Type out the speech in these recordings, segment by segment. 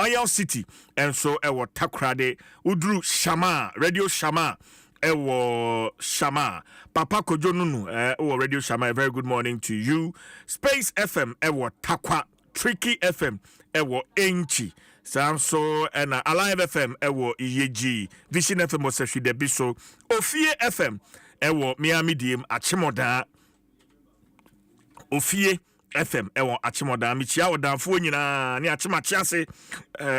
Oil City and so ewo Takrade udru Shama Radio Shama ewo Shama Papa Kojonunu ewo Radio Shama. A very good morning to you. Space FM ewo Takwa, Tricky FM ewo Enchi, Samso and Alive FM ewo Iyeji, Vision FM was actually the biso, Ofie FM ewo Miami Diem Achimoda, Ofie FM ewo Achimoda, Michia Danfo nyina ni Achimachiase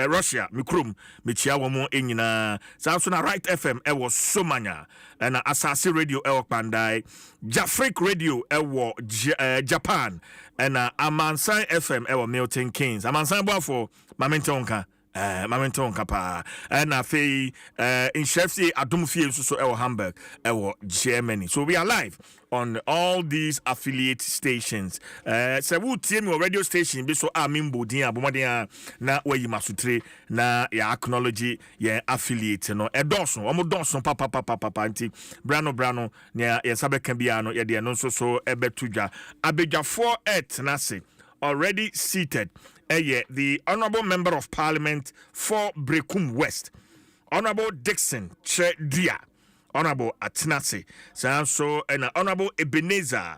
Russia Mikrum Michia womo enyina, Samso na Right FM ewo Somanya, and Asasi Radio ewo Pandai, Jafrik Radio ewo Japan, and Amansan FM ewo Milton Keynes. Amansan Boafo Mamentonka Mamentonka pa, and Afi in Chefsi Adom so ewo Hamburg ewo Germany. So we are live on all these affiliate stations. So we team your radio station be so amimbo dia bomadia na we masutre na ya acknowledge ya affiliate no edonso omo donso papa anti brano na ya sabeka bia no ya de no so ebetudwa abedwafo etnase already seated. The Honorable Member of Parliament for Brekum West, Honorable Dixon Chedia, Honorable Atnase, so and Honorable Ebenezer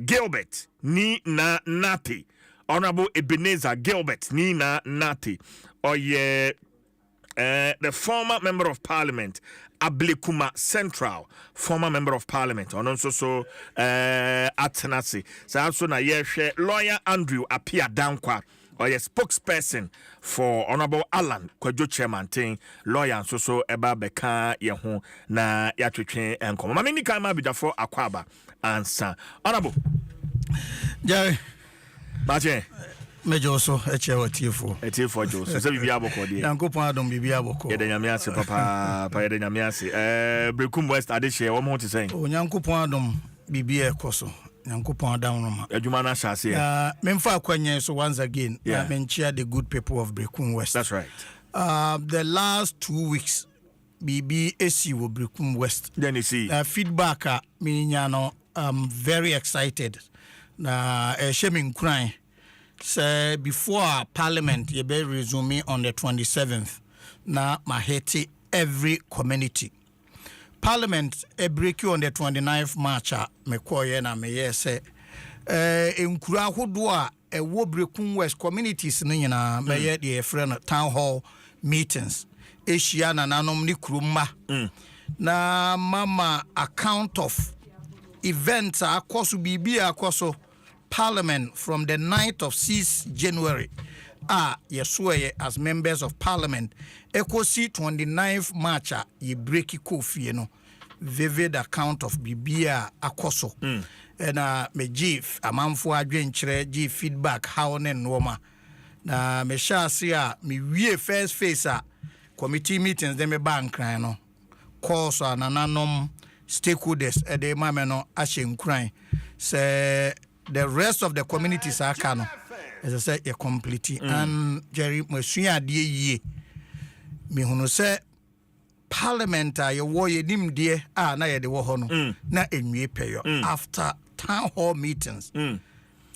Gilbert Ni na Nati, Honorable Ebenezer Gilbert Ni na Nati, the former Member of Parliament Ablekuma Central, former Member of Parliament, and also Atnase, so na Lawyer Andrew Apia Dankwa, or a spokesperson for Honorable Alan Kwadwo Chairman lawyer so eba beka yeho na yatwetwe enkom mama ni kan ma bidafo akwaba ansa Honorable Jerry Baje mejo so etiefo jo so bibia aboko de yankopon adom bibia aboko yede nyame ase papa yede nyame ase Brekum West adehye wo mo te sen o yankopon adom bibia ekoso yankopon adam adwuma na hyase ya memfa akwanye so once again menchia the good people of Brekum West. That's right. The last 2 weeks BBAC wo Brekum West, then you see feedback mininya no very excited na shemin crying say before Parliament you be resume on the 27th na maheti every community. Parliament break you on the 29th March mekoye na meye say enkura hodo a ewo Brekum West communities no nyina meye the friend town hall meetings ehia na nanom ni kuruma na mama account of events akoso bibia akoso Parliament from the 9th of 6th January yesuye as members of Parliament ekosi 29th March ye break kofi no vivid account of bibia akoso na me give amanfo adwenkyere give feedback how ne noma na me shase me wie first face committee meetings dem me bankran no course anananom stakeholders de mame no ahye nkran say the rest of the communities are kano as I say you complete and Jerry Masuya de ye me hunu say Parliament ye wo ye nim de na ye de wo ho no na enwie peyo after town hall meetings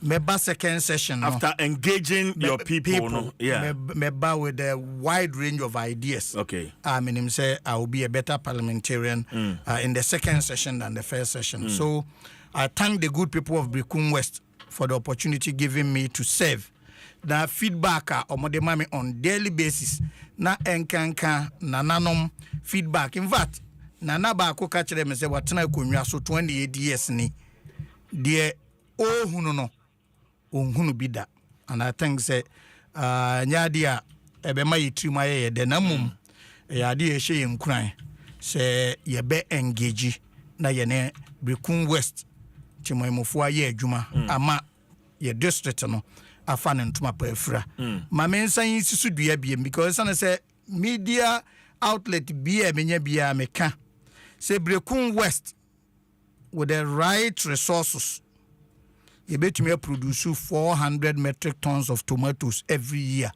meba second session no, after engaging your people no meba with a wide range of ideas. Okay. I mean him say I will be a better parliamentarian in the second session than the first session. So I thank the good people of Brekum West for the opportunity given me to serve. The feedback on daily basis na enkanka na nanom feedback. In fact, nana ba ko ka kire me say watena konwa so 28 years ni de ohunu no onhunu bida, and I think say nyadia ebema yitrima ye de namum yade ye hye nkran say ye be engage na ye ne Brekum West chimoimofo aye adwuma ama ye district no afa ne ntoma pa afura ma mensan yisisu dua biem because I say media outlet bia menya bia meka say Brekum West with the right resources you bet me produce 400 metric tons of tomatoes every year.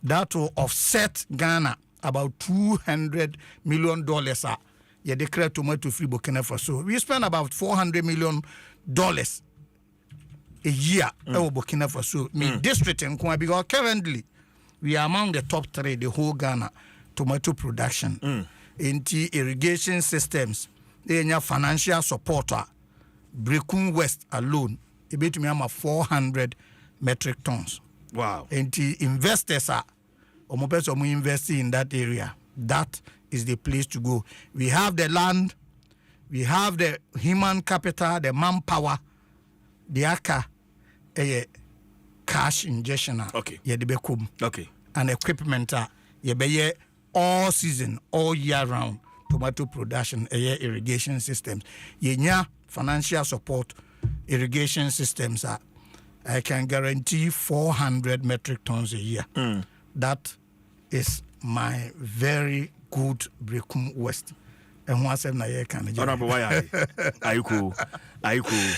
That will offset Ghana about $200 million. You declare tomato free Burkina Faso. We spend about $400 million a year over Burkina Faso. Me district in Kwa because currently we are among the top 3 the whole Ghana tomato production. Into irrigation systems, financial support. Brekum West alone, a bit me 400 metric tons. Wow. And the investors are investing in that area. That is the place to go. We have the land, we have the human capital, the manpower, the aka, cash injection. Okay. Okay. And equipment all season, all year round tomato production, irrigation systems. Financial support, irrigation systems are. I can guarantee 400 metric tons a year. That is my very good Brekum West. And once I'm not can are you cool? Are you cool?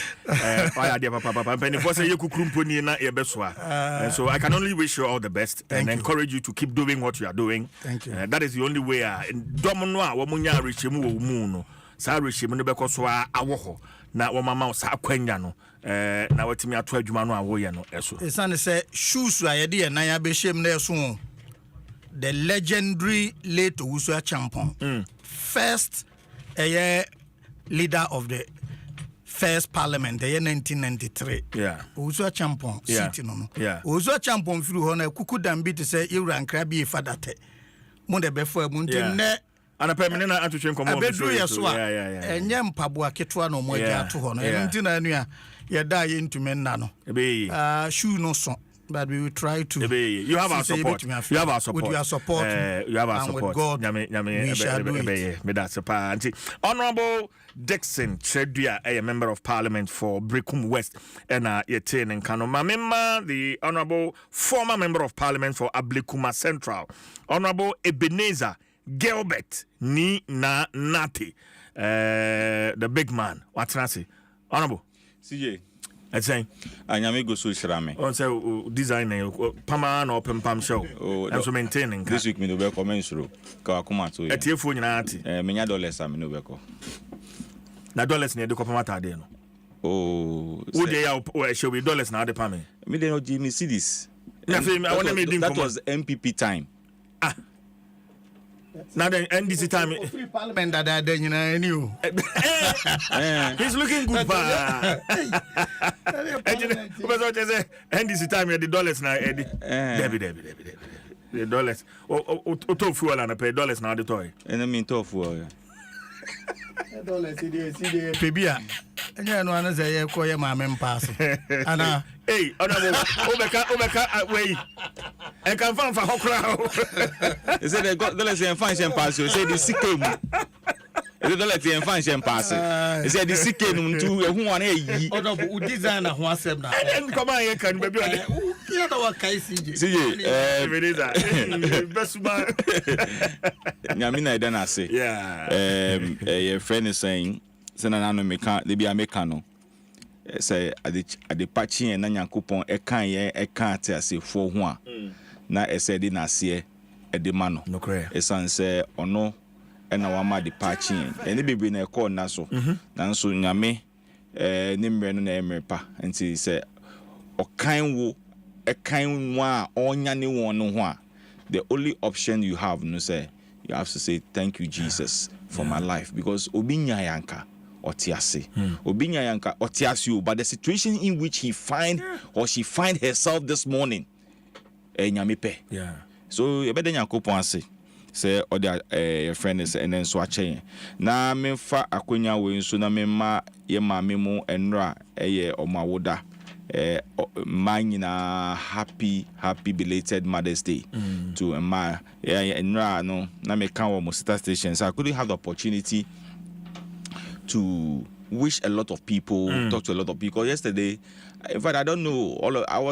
So I can only wish you all the best and encourage you to keep doing what you are doing. Thank you. That is the only way. Sa rehim no beko so awoho na wo mama sa akwanya no na watimi ato adwuma no awoye no eso esane say shoes ayede ye nan abehiem na eso the legendary late Dwaso Nsem first leader of the first parliament 1993 Dwaso Nsem city no Dwaso Nsem firu ho na kuku dambi te say ewura nkra bi fadate mo de befo mu ntim ana permanent atutwe nkomo abedu yeso a enye mpaboa ketwa no mo agya to ho no enti na anu a ye da ye ntumi nna no shoe no so but we will try to you have our support. You have our support. With your support, you have our support. With God, we shall do it. Honorable Dixon Chedua, a member of Parliament for Brekum West, and Yetin and Kano Mamema, the Honorable former member of Parliament for Ablekuma Central, Honorable Ebenezer Gilbert Ni Na Nati, the big man. What's Nasi? Honorable CJ. Let's say, Anyame go so shrame. On say designer Pama no pam show. And so maintaining. This week me no be comment through. Ka akoma to ya. Etiefo nyina ati. Menya dollars am no be ko. Na dollars ne de ko pamata de no. Oh. Wo de ya show be dollars na de pam. Me de no give me cedis. That was MPP time. Ah. Now then, NDC time. Parliament that you know, new. He's looking good, NDC time, the dollars now, Eddie. Debbie. The dollars. Auto fuel and pay dollars now, the toy. And I mean, tofu. Dollars, Pibia. And you know, I say, call your mamma pass. Anna, hey, Obeka, wait. I can find for Hokra. They said they got dollars and function pass. They said the sikem. They don't let the function pass. They said the sikem to who want a or who design a Nsem now. And come on, can be Nyamina dana say. Yeah. Your friend is saying, Senano meka, they be a mecano. Say at the patching and Nanyakupon, a can't say for one. Na said in a see a demand. No cray. A son say or no, and our ma departing. And it be in a call naso. Nanso Nyame, Nimber no Emerpa, and she said, O kind wo, a kind one, or nyani one no one. The only option you have, no say, you have to say thank you, Jesus, for my life, because Obinya Yanka. Otiasi. Obinya Yanka Otiasi, but the situation in which he find or she find herself this morning, Nyamipe. Yeah. So you better Yakupon say or your friend is and then swatching. Na me fa akonya we so na me ma ye ma me mu enra o mawoda. Mine happy belated Mother's Day to my enra no na me kan wo sister station. So I couldn't have the opportunity to wish a lot of people, talk to a lot of people. Yesterday, in fact, I don't know.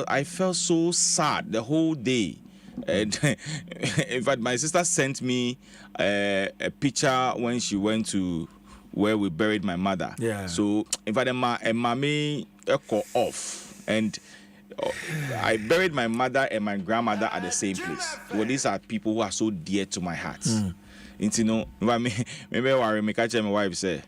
I felt so sad the whole day. And in fact, my sister sent me a picture when she went to where we buried my mother. Yeah. So, in fact, mommy echo off, and I buried my mother and my grandmother at the same place. Well, these are people who are so dear to my heart. You know, maybe worry me catch my wife say.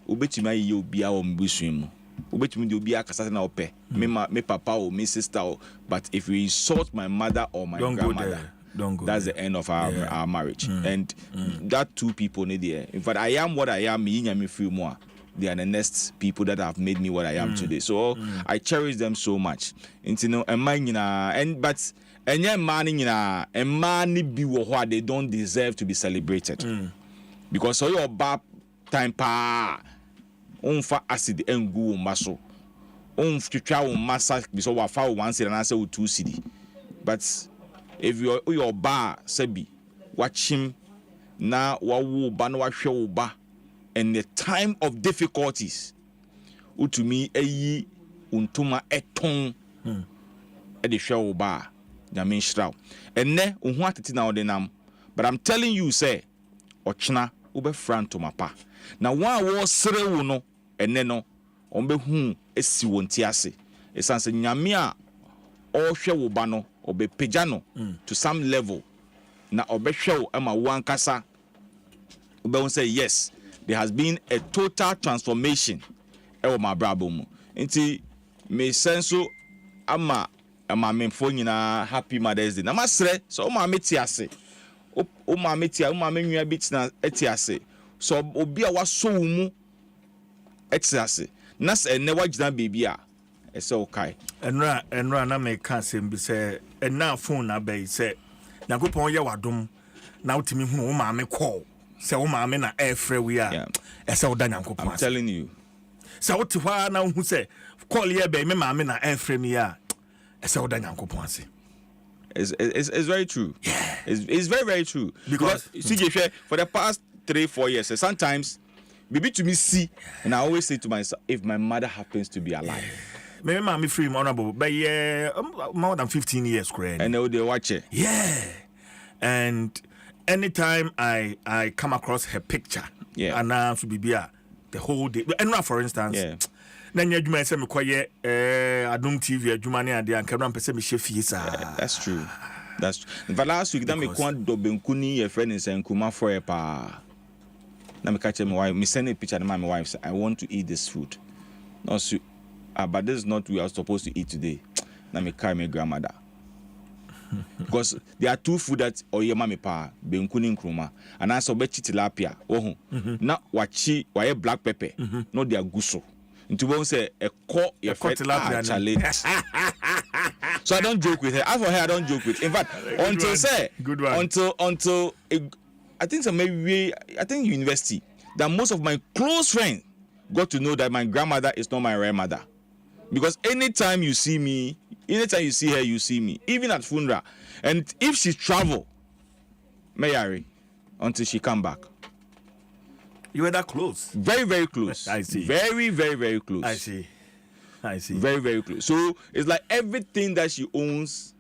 Ubetuma ye obia o mbusumu Which means you'll be a casata na ope. Me papa or me sister, but if you insult my mother or my Don't grandmother, go there. Don't go that's there. the end of our marriage. And that two people need there. In fact, I am what I am. Me feel more. They are the next people that have made me what I am today. So I cherish them so much. And you know, but money be what they don't deserve to be celebrated. Because so your bad time pa unfa acid engu maso. Unfitwa massa because wa fa one cedi and answer 2 cedi. But if your bar sebi watch him na wawu ba na wahwe ba in the time of difficulties utumi eyi untuma eton e de hwe wo ba nyame nhyira enne ohu atete na odenam but I'm telling you say ochna wo be franto mapa na wa wo sere wo no enne no on be hu esi wonti ase esanse nyame a ohwe wo ba no obe pagya no to some level na obehwe wo ama wo ankasa obe say yes, there has been a total transformation ewo my brabo mu nti me senso ama memfo nyina happy Mother's Day na masre so ma meti ase o ma meti o ma menua bit na eti ase so obi a waso wo mu eti ase na se ene wagina baby a ese okay enra na me ka sem bi se ena phone na bai se Nyankopon ye wadom na utimi hu wo ma me call se wo ma me na airfree we a ese wo da Nyankopon. I'm telling you. Se wo ti hwa na hu se call ye bai me ma me na airfree me a ese wo da Nyankopon ase. It's very true. Yeah. It's very, very true. Because CJ, for the past 3-4 years, sometimes maybe to me see, and I always say to myself, if my mother happens to be alive. Maybe mommy free honorable, but yeah, more than 15 years, correct. And they watch it. Yeah. And anytime I come across her picture, and now to be the whole day, and now for instance, then you may say me quiet Adom TV Jumani and the Ankaram Pese me chef. That's true. That's true. In fact, last week, that me kwant do benkuni a friend in Sankuma for a pa. Now me catch my wife. Me send a picture to my wife. Say, I want to eat this food. No, so, but this is not what we are supposed to eat today. Now me carry my grandmother. Because there are two food that oye mami pa benkuni nkruma and also be tilapia. Oh, na wachi waye black pepper. No, they are guso. Into one say a call your tilapia challenge. So I don't joke with her. As for her, I don't joke with. In fact, until I think so maybe I think university that most of my close friends got to know that my grandmother is not my real mother. Because anytime you see me, anytime you see her, you see me. Even at funeral. And if she travel, Mayari, until she come back. You were that close? Very, very close. I see. Very, very, very close. I see. Very, very close. So it's like everything that she owns,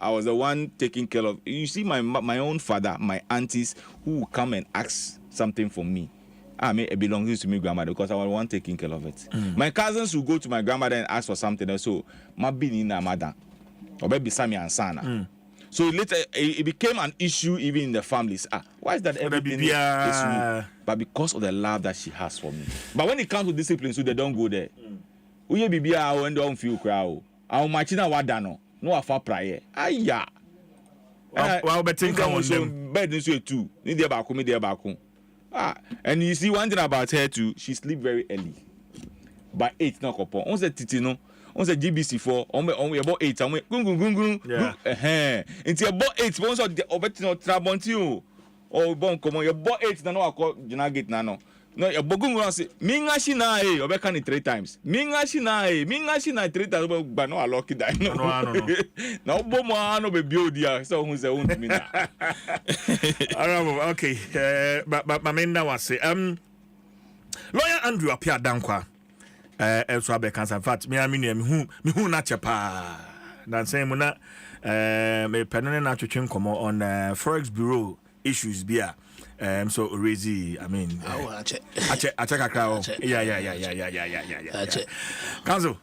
I was the one taking care of. You see, my own father, my aunties, who will come and ask something for me. I mean, it belongs to my grandmother because I was the one taking care of it. My cousins will go to my grandmother and ask for something. And so, my being in mother, or baby Sammy and Sana. So later, it became an issue even in the families. Why is that everything is me? But because of the love that she has for me. But when it comes to discipline, so they don't go there. Uye bibia when don't feel crowd. Our machina wadano. No afa prayer. Aya. Well, but think on them. Bed this way too. Need their back, me their back. And you see one thing about her too, she sleep very early. By 8 no kopo. On se titino, on se GBC4, on about 8 and we gung. Until about 8, once of the obetino trabonti o bon come about 8 na no akọ jina gate na no. No, your bogungu say minga shina obeka ni 3 times. Minga shina 3 times but no lucky die. No. Na obo mo ano be build ya so who say won't me na. Okay. But Mamenda was say Lawyer Andrew appear dankwa. So abe cancer. In fact, me hu na chepa. Dan say mo na me penene na twetwe nkomo on Forex Bureau issues bia. So Rezi, I mean, I check a crowd. Yeah. Council,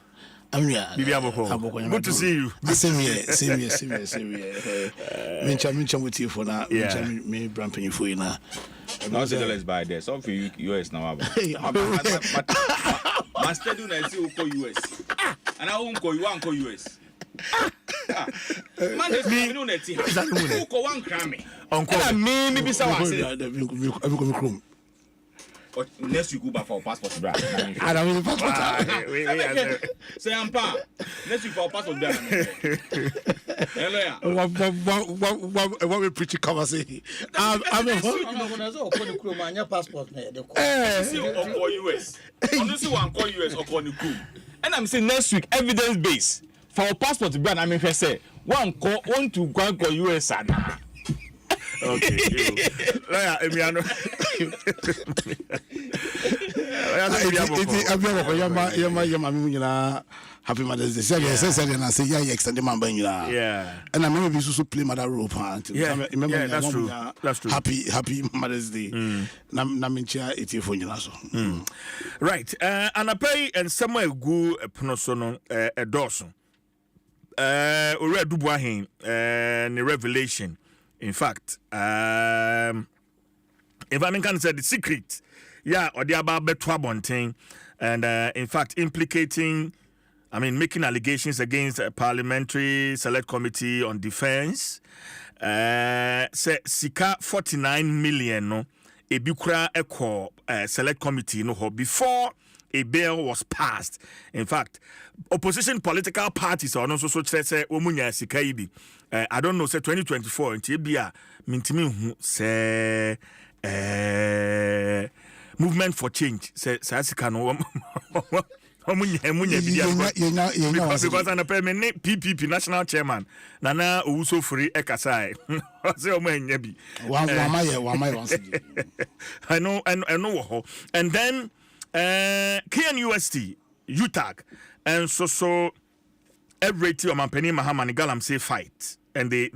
I'm here. Good to see you. Same here. Mincha with you for now. Me bramping you for you now. Now say let's buy there. Some for you US now. My study na say go US. And I won't go, you won't go US. Man, this me no net. Who go one crammy? Uncle, me be so I say. Next week go back for passport, bra. I don't mean passport. Say I'm pa. Next week for passport, bra. Hello. What we preach cover say. I'm a passport. See on call US. Honestly, one call US or call the crew. And I'm saying next week evidence base for passport, bra. I mean, say one to go call US. Okay. Emiliano. Happy Mother's Day. Say yeah, extend my bang. Yeah. And I remember we used to play Mother Rope. Yeah, that's true. That's true. Happy Mother's Day. Namincha iti for you so. Right. And I pay and somewhere go Pnosono a Dawson. Ore Dubuahin and Revelation. In fact, if I can say the secret, yeah, or the about thing, and in fact, making allegations against a Parliamentary Select Committee on Defense, say sika 49 million no, ebikura eko Select Committee no before a bill was passed. In fact, opposition political parties are also say omunya sika ibi. I don't know, say 2024 in Tibia, Mintimi say movement for change. Say Sasikano because I'm a permanent PPP national chairman. Nana Uso free Ekasai. I know. And then KNUST, UTAG, and so every team Mampeni Mahamani Galam say fight. And they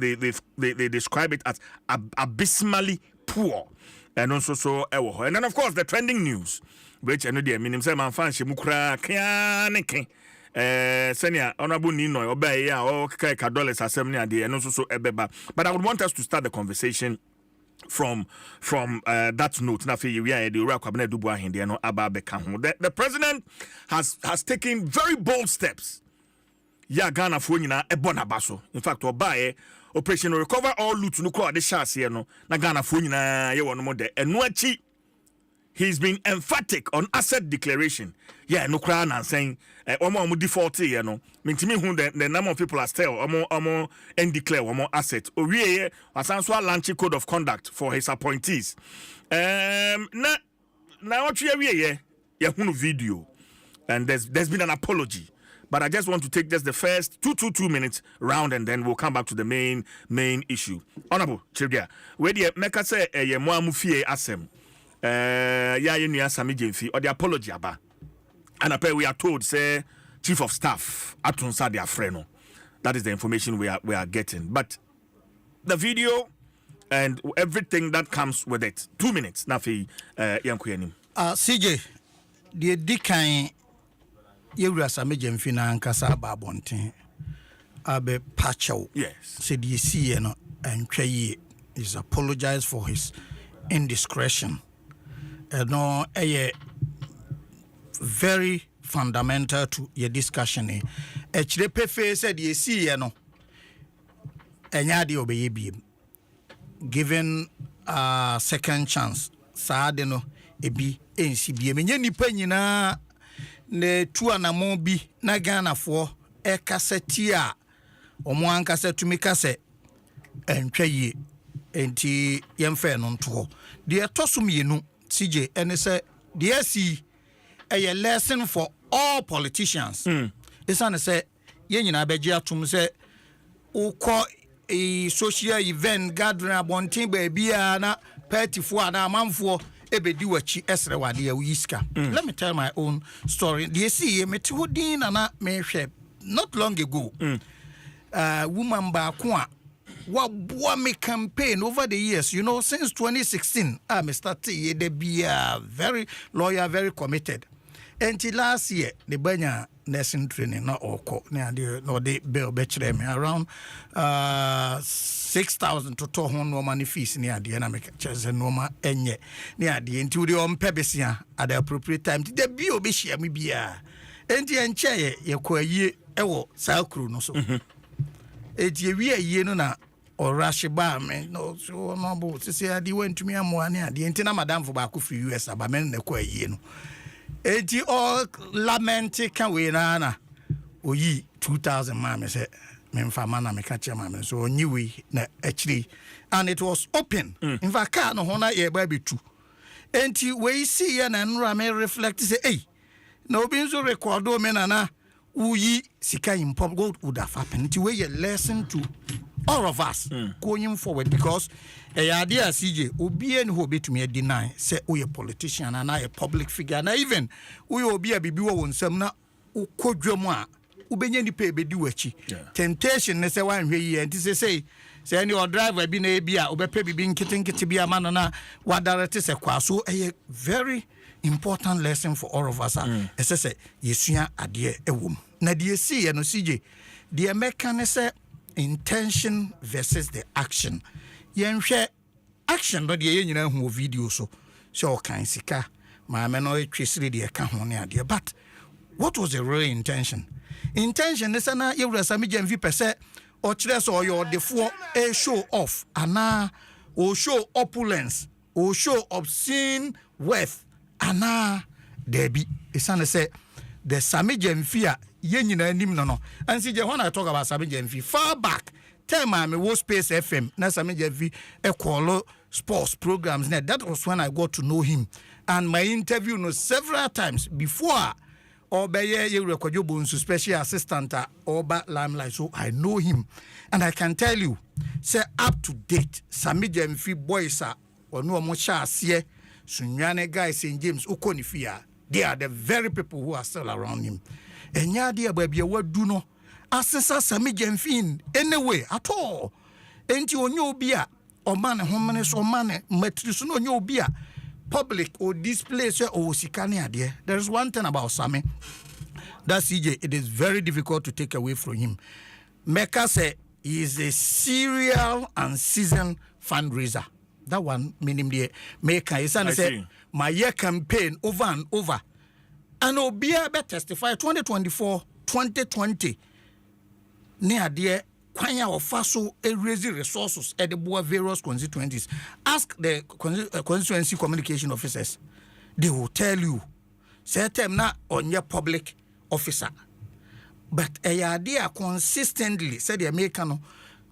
describe it as abysmally poor. And also and then of course the trending news, which I know the meaning say manfan shemukra kyaneke senior honorable Nino obey ya or ka dollars assembly and also ebeba. But I would want us to start the conversation from that note. Now we are the president has taken very bold steps. Ya Ghana for nyina ebona baso. In fact, obaye operation recover all loot no call the chance here no. Na Ghana for nyina ye wono mo de. Eno achi he's been emphatic on asset declaration. Yeah, no cry and saying omo default here no. Mintimi hu the number of people are still omo and declare omo asset. Owie wasanso launch code of conduct for his appointees. Na what we ye hunu video and there's been an apology. But I just want to take just the first 2 minutes round and then we'll come back to the main issue. Honorable Chirgia, where the Meka say ye mo amufie asem ya ye nua Sami Jemfi or the apology aba. And apparently we are told say Chief of Staff Atunsa de Afreno. That is the information we are getting. But the video and everything that comes with it. 2 minutes nafi yankuyenim. CJ the dikan Yewura Sami Jemfi na nkasa babonten abe pacho. Yes. Said you see no and is apologize for his indiscretion. No very fundamental to your discussion. Pefe said you see no enyade obeye given a second chance. Saade no ebi ensi bie menye nipa nyina ne tu anamo bi na Ghana fo e kaseti a omo ankasa tumi kase entwaye enti yemfe no nto de tosum yenu CJ ene se de si a lesson for all politicians. Isane se ye nyina beje atum se ukọ social event gathering abontin ba bia na party fo ana amanfo ebedi wachi esre wade ya wiska. Let me tell my own story. The see me hodin na me hwe not long ago. Woman ba ko a wa me campaign over the years, you know, since 2016. Me started ye de be very loyal, very committed. Enti last year the banya nursing training na oko na the bill bechere me around 6,000 to 200 money fees ni ade na make chese no ma enye ni ade enti we on pebesia at the appropriate time the bi obehia me bia enti enche ye kwa yie ewo sakru no so enti wi ayie no na orashi ba me no so no bo sisi ade wantumi amoa ni ade enti na madam fo ba ko fi US aba me na kwa ayie no enti all lament can we na oyi 2,000 mama say memfa mana me ka che mama so onyi we na actually and it was open in fact car no ho na ye ba betu enti we see ya na nra me reflect say hey na obi nso record o me na uyi sika impop gold would have happened enti we ye lesson to all of us going forward because idea CJ obi en ho betumi deny say we a politician and a public figure na even we obi a bibi wo nsam na ukodwam a ubenya ni pe bedi wachi temptation ne say wan hwe yi enti say any or driver bi na bi a obepe bibi nkete bi ama no na wa direct say kwaso very important lesson for all of us say yesua ade ewom na de see no CJ the American say intention versus the action. Yenhwe action no de ye nyina hu video so kan sika ma me no twesire de ka ho ne ade but what was the real intention? Intention is na yewura sami jamvi pese o kire so your defo a show off ana o show opulence o show obscene wealth ana debi isane say the sami jamvi a ye nyina anim no and see when I talk about sami jamvi far back time me was Space FM na sami jamvi e call sports programs that was when I got to know him and my interview no several times before Obeye ye record bonsu special assistant Oba Limelight so I know him and I can tell you say up to date sami jamvi boys are onu omo sha ase sunwane guys St James Okonifia they are the very people who are still around him enya dia babia wadu no asesa sami jamfi anyway at all enti onye obi a omane homane so omane matriso no onye obi a public or display so o sikane ade there is one thing about Sami that CJ it is very difficult to take away from him. Mecca say he is a serial and seasoned fundraiser. That one meaning the Mecca is say my year campaign over and over and obia be testify 2024 2020 near there kwanya ofaso raise resources at the various constituencies. Ask the constituency communication officers. They will tell you say them na on your public officer. But a idea consistently said the American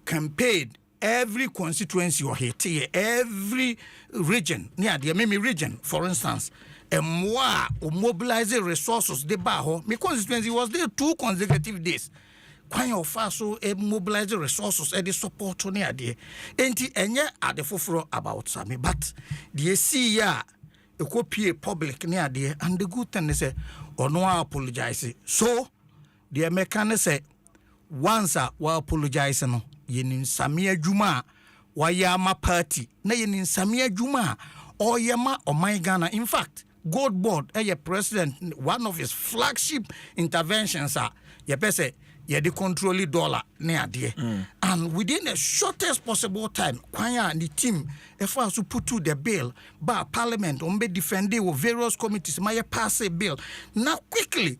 campaign every constituency or hit every region near the Mimi region, for instance. And more mobilizing resources the baho. My constituency was there 2 consecutive days. Kwanya ofaso mobilize resources the support on there enti enye ade foforo about Sami but the see ya e copy public near there and the good thing is say ono apologize so the American say once wa apologize no yenin Sami adwuma wa yama party na yenin Sami adwuma o yema o my Ghana in fact God board president one of his flagship interventions ye pese ye the control dollar near there and within the shortest possible time kwanya and the team if I to put to the bill by parliament on be defended with various committees my pass a bill now quickly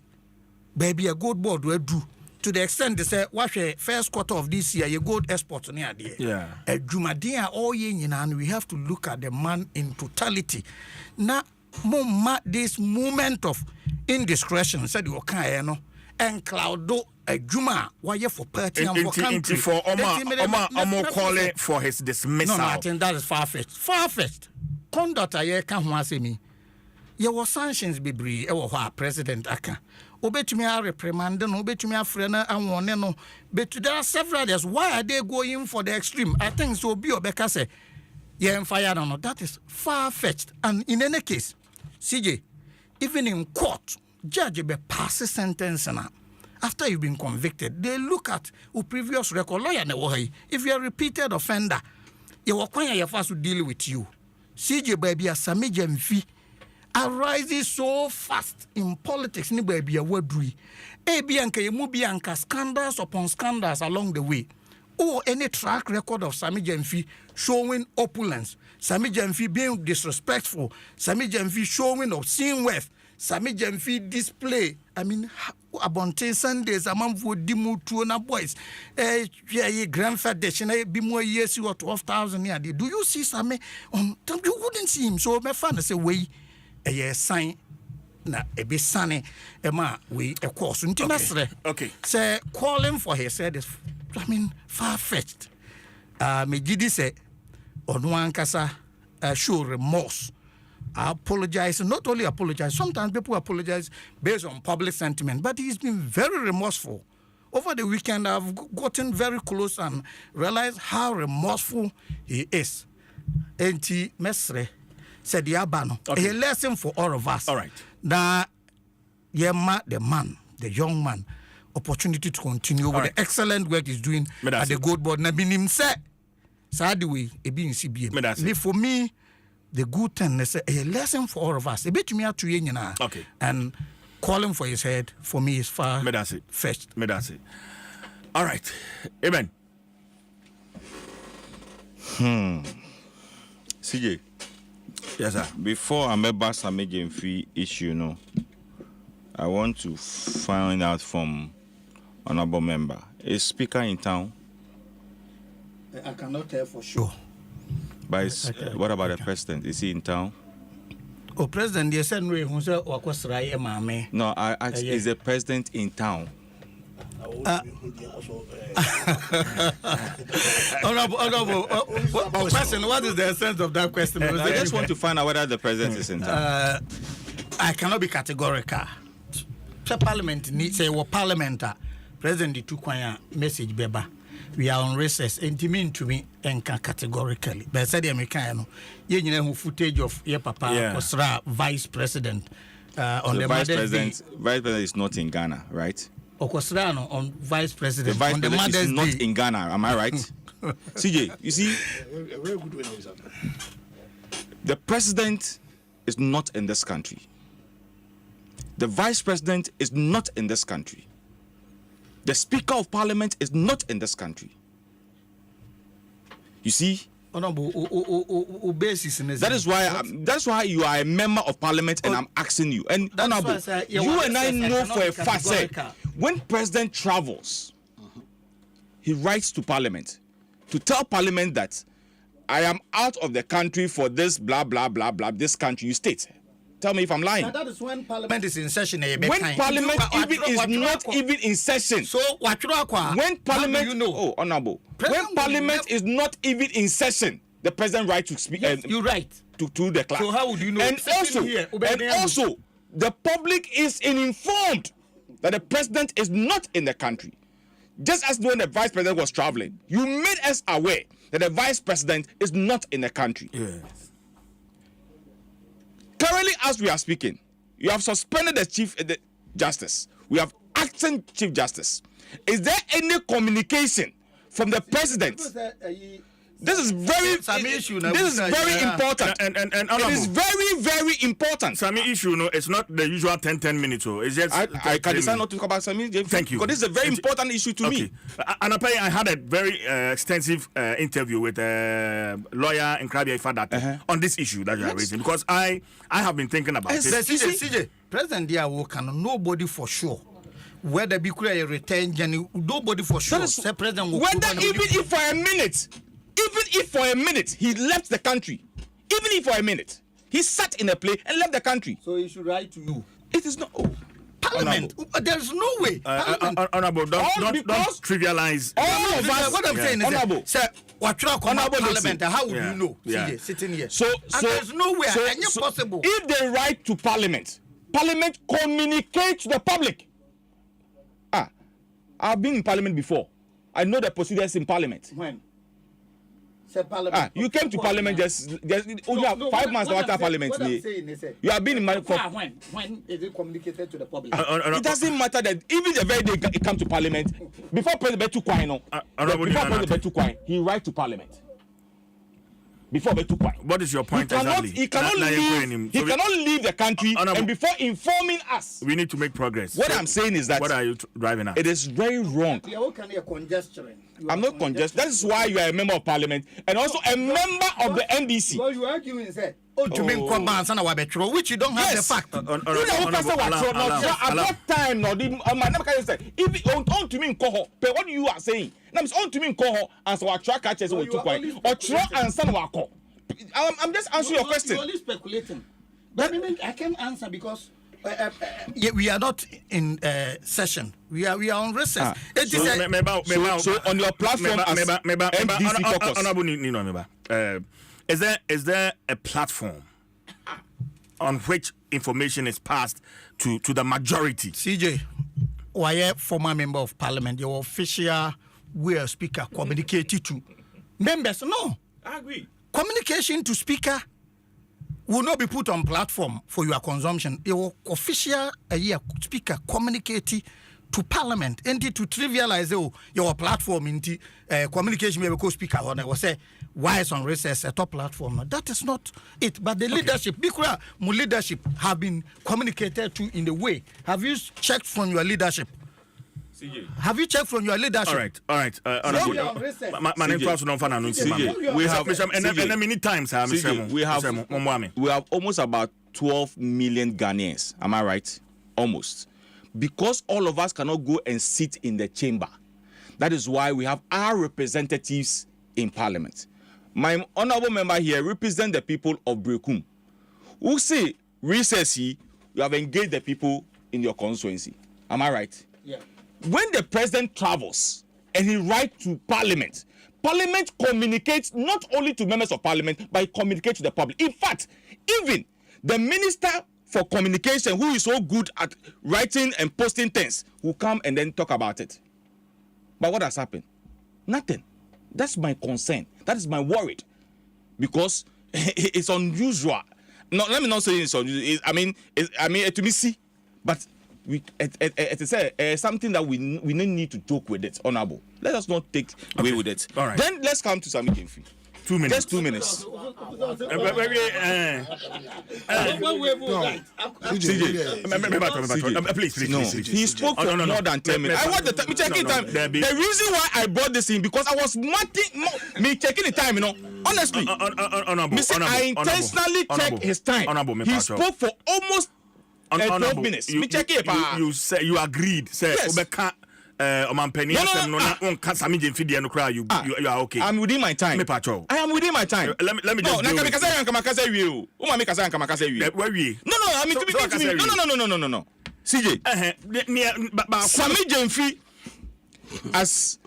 baby a good board will do to the extent they say what first quarter of this year you good export near there a jumadia all yin and we have to look at the man in totality now this moment of indiscretion said you can no and cloudo a juma why for party and for country for Omo calling for his dismissal. No, I think that is far-fetched. Conduct I can say me. There were sanctions be bree president aka. Obetumi a reprimand no obetumi a friend and one no but there are several others. Why are they going for the extreme? I think so be obeka say fire no that is far-fetched and in any case CJ even in court judge be pass sentence na after you've been convicted they look at your previous record lawyer na wo if you're a repeated offender you kwanya you first to deal with you CJ baby Sami Jamfi arises so fast in politics. Ni baby a wadri. Bianca, Mubianca, scandals upon scandals along the way. Or any track record of Sammy Jemfi showing opulence, Sammy Jemfi being disrespectful, Sammy Jemfi showing obscene wealth, Sammy Jemfi display. I mean, Abonte Sundays, a man for Dimu Tuona boys, grandfather, be more years you are 12,000 years. Do you see Sammy? You wouldn't see him. So, my father say, way a sign. Na ebi sane ema we a course okay. Say calling for he said is far fetched. Me gidi say ono ankasa show remorse. I apologize, not only apologize, sometimes people apologize based on public sentiment, but he's been very remorseful. Over the weekend I've gotten very close and realized how remorseful he is. Enti mesre said Yabano. A lesson for all of us. All right. Now, the man, the young man, opportunity to continue with the excellent work he's doing at the Gold Board. Nabinim said, Sadly, a being CBM. For me, the good thing is a lesson for all of us. A bit to me at okay. And calling for his head for me is far fetched. All right. Amen. CJ. Yes, sir. Before I met Sammy Jemfi issue, I want to find out from honorable member. Is Speaker in town? I cannot tell for sure. But what about the president? Is he in town? Oh, president, they said no. No, I asked, is the president in town? Honorable, question, what is the essence of that question? I just want to find out whether the president is in town. I cannot be categorical. Parliament needs a parliament. President Tukwaya message beba. We are on recess. And to me, categorically. But I said, Americano, you know, footage of your papa was vice president on the vice president. Vice president is not in Ghana, right? Okosrano on vice president. The vice president is not Day. in Ghana. Am I right? CJ, you see, the president is not in this country. The vice president is not in this country. The Speaker of Parliament is not in this country. You see? That's why you are a member of Parliament, and I'm asking you. And honorable, you and I know for a fact that when President travels, he writes to Parliament to tell Parliament that I am out of the country for this blah blah blah blah. This country, you state. Tell me if I'm lying. Now that is when Parliament is in session. When Parliament is not even in session. So what when Parliament, you know? Oh, honorable. When Parliament is not even in session, the president right to speak. Yes, you're right. To the class. So how would you know? And also, the public is informed that the president is not in the country. Just as when the vice president was traveling, you made us aware that the vice president is not in the country. Yes. Currently, as we are speaking, you have suspended the Chief Justice. We have acting Chief Justice. Is there any communication from the president? This is very important. And it is very, very important. Sammy issue, it's not the usual 10 minutes. It's just I can decide not to talk about Sammy. Thank you. Because this is a very important issue to me. And I had a very extensive interview with a lawyer in Krabia Ifada on this issue that you are raising. Because I have been thinking about it. CJ, President Diawo can nobody for sure. Whether be clear return, nobody for sure. President whether even if for a minute he left the country, even if for a minute he sat in a plane and left the country. So he should write to you. It is not. Parliament. There's no way. Honorable, don't trivialize. All of us. What I'm saying is, honorable. Sir, what you Parliament? How would you know? Yeah. Sitting here. So there's no way. Possible. If they write to Parliament, Parliament communicate to the public. I've been in Parliament before. I know the procedures in Parliament. When? You came to Parliament just 5 months after Parliament. What I'm saying is, you have been in for when is it communicated to the public? It doesn't matter that even the very day it come to Parliament, before President Betu Kwai, he write to Parliament. before we took one. What is your point exactly? He cannot leave the country and before informing us. We need to make progress. What I'm saying is that what are you driving at? It is very wrong. I'm not congested. That is why you are a member of parliament and also a member of the NDC. Well, you arguing that which you don't have the fact. At that time, no, my never can say. If on to me but what you are saying, now it's on to me and so our track catches will took one or try and son of our call. I'm just answering your question. You're only speculating. But I can answer because we are not in session. We are on recess. So on your platform, is there a platform on which information is passed to the majority? CJ, why former member of parliament, your official way of speaker communicated to members? No, I agree. Communication to speaker will not be put on platform for your consumption. Your official speaker communicating to parliament and to trivialize your platform into communication maybe speaker on I was say why it's on recess a top platform. That is not it. But the leadership, Bikura leadership have been communicated to in the way. Have you checked from your leadership? Have you checked from your leadership? All right. My name is we have many times. We have almost about 12 million Ghanaians. Am I right? Almost. Because all of us cannot go and sit in the chamber. That is why we have our representatives in parliament. My honorable member here represent the people of Brekum. Who say recess you have engaged the people in your constituency. Am I right? Yeah. When the president travels and he writes to parliament, parliament communicates not only to members of parliament, but it communicates to the public. In fact, even the minister for communication, who is so good at writing and posting things, will come and then talk about it. But what has happened? Nothing. That's my concern. That is my worry. Because it's unusual. No, let me not say it's unusual. I mean, to me, see, but it is something that we need to joke with it, honorable. Let us not take away with it. All right. Then let's come to Sammy Jemfi. 2 minutes. Just 2 minutes. Please. He spoke for more than 10 minutes. I want the time. Me checking time. The reason why I brought this in because I was me checking the time. Honestly, I intentionally checked his time. He spoke for almost 12 minutes. Me checking it. You say you agreed. Say Obeka. Mpensenpensenmu you are okay. I'm within my time. I am within my time. Let me just No, I mean to me. No. CJ. Sammy Jemfi as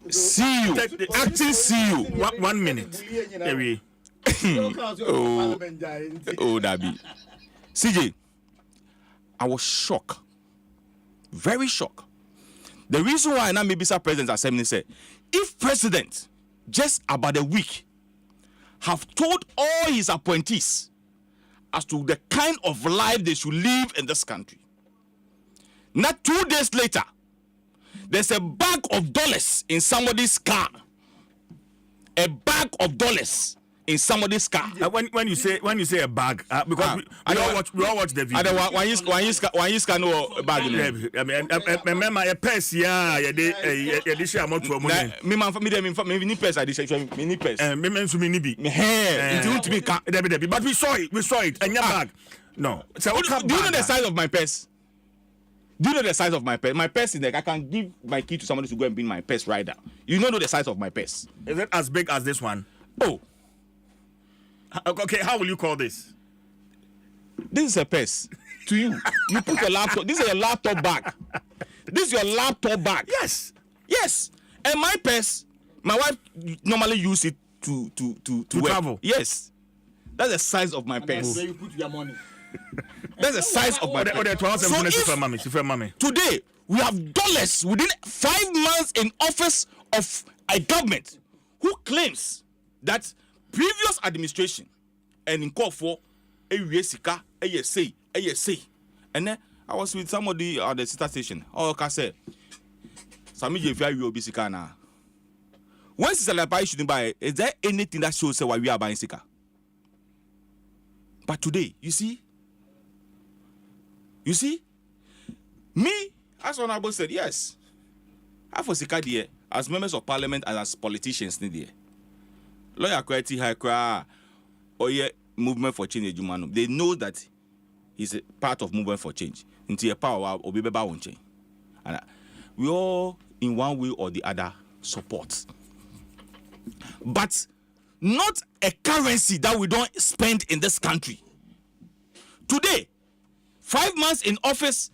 CEO, acting CEO. 1 minute. Dabi. CJ, I was shocked. Very shocked. The reason why now maybe Sir President Assembly said, if President just about a week have told all his appointees as to the kind of life they should live in this country, not 2 days later, there's a bag of dollars in somebody's car. A bag of dollars in somebody's car. When you say a bag, because we all watch the video. When you scan a bag, I mean, remember a purse, yeah, you share amount of money. Me purse, I did me purse. But we saw it, and your bag. No. So do you know the size of my purse? Do you know the size of my purse? My purse is like I can give my key to somebody to go and bring my purse right now. You don't know the size of my purse. Is it as big as this one? Oh. Okay, how will you call this? This is a purse. To you. You put your laptop. This is a laptop bag. This is your laptop bag. Yes. And my purse, my wife normally use it to travel. Yes. That's the size of my purse. Where you put your money. That's the size of my purse. So today we have dollars within 5 months in office of a government who claims that previous administration and in call for a sika a say and then I was with somebody at the sister station. Oh, I said Sammy Jemfi will be sika now. when Sisalapa shouldn't buy, is there anything that shows why we are buying Sika? But today, you see, me, as Honorable said, yes, I for Sika there, as members of parliament and as politicians, there. Lawyer Kweti Haikra, or yeah, movement for change, they know that he's a part of movement for change. Into a power or be won't change. And we all, in one way or the other, support. But not a currency that we don't spend in this country. Today, 5 months in office,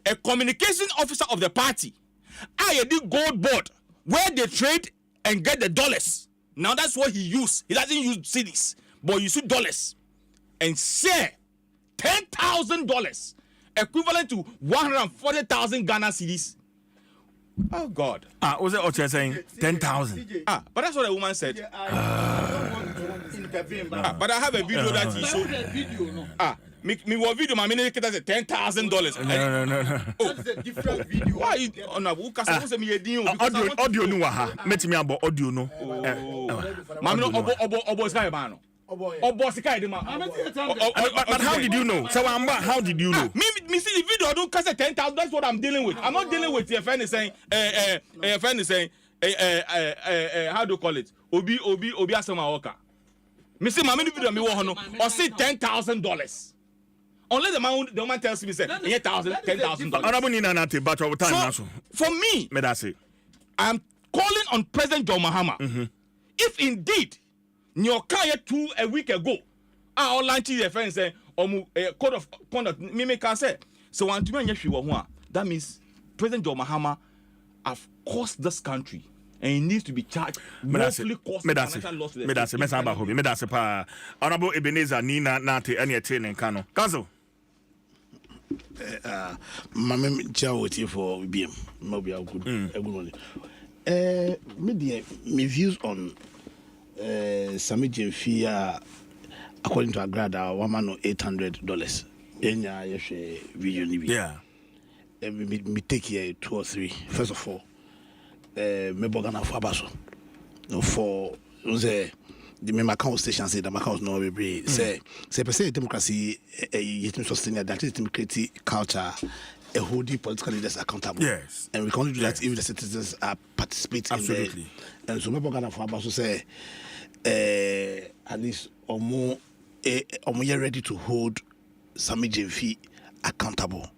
a communication officer of the party, I did gold board where they trade and get the dollars. Now that's what he used. He doesn't use cedis, but you see dollars and share $10,000, equivalent to 140,000 Ghana cedis. Oh God! Was it Oche saying 10,000? But that's what the woman said. But I have a video that he showed. Me what video? My minute that's $10,000. No. Oh, that's a different video. Why you on a book? Audio no ha. Met me about audio no. Mami no obo sky man. Obo sky de man. But how did you know? So how did you know? Me see the video. I don't cast 10,000. That's what I'm dealing with. I'm not dealing with your friend is saying. Friend is saying. How do you call it? Obi asema oka. Me see mami video me wo no. Or say $10,000. Unless the woman tells me, say, $10,000. But over time, so, for me, I'm calling on President John Mahama. Mm-hmm. If indeed, Nyokaya 2 a week ago, I launch the friend say, code of conduct, me can say, so that means President John Mahama have cost this country. And he needs to be charged. Mostly cost financial loss to the Honorable Ebenezer Nina Nate any attaining Kano. Kazo. Mamma Chow with you for BM. Maybe a good one. Me views on Samijin fee according to Agrada, $1,800. Yeah. Me take here 2 or 3. First of all, me bogana for abaso for the Macau station say the Macau no be say per se democracy you sustain that democratic culture a holding political leaders accountable. Yes. And we can only do that if the citizens are participating. Absolutely. And so me bogana for abaso say at least omo you ready to hold Sami Jemfi accountable.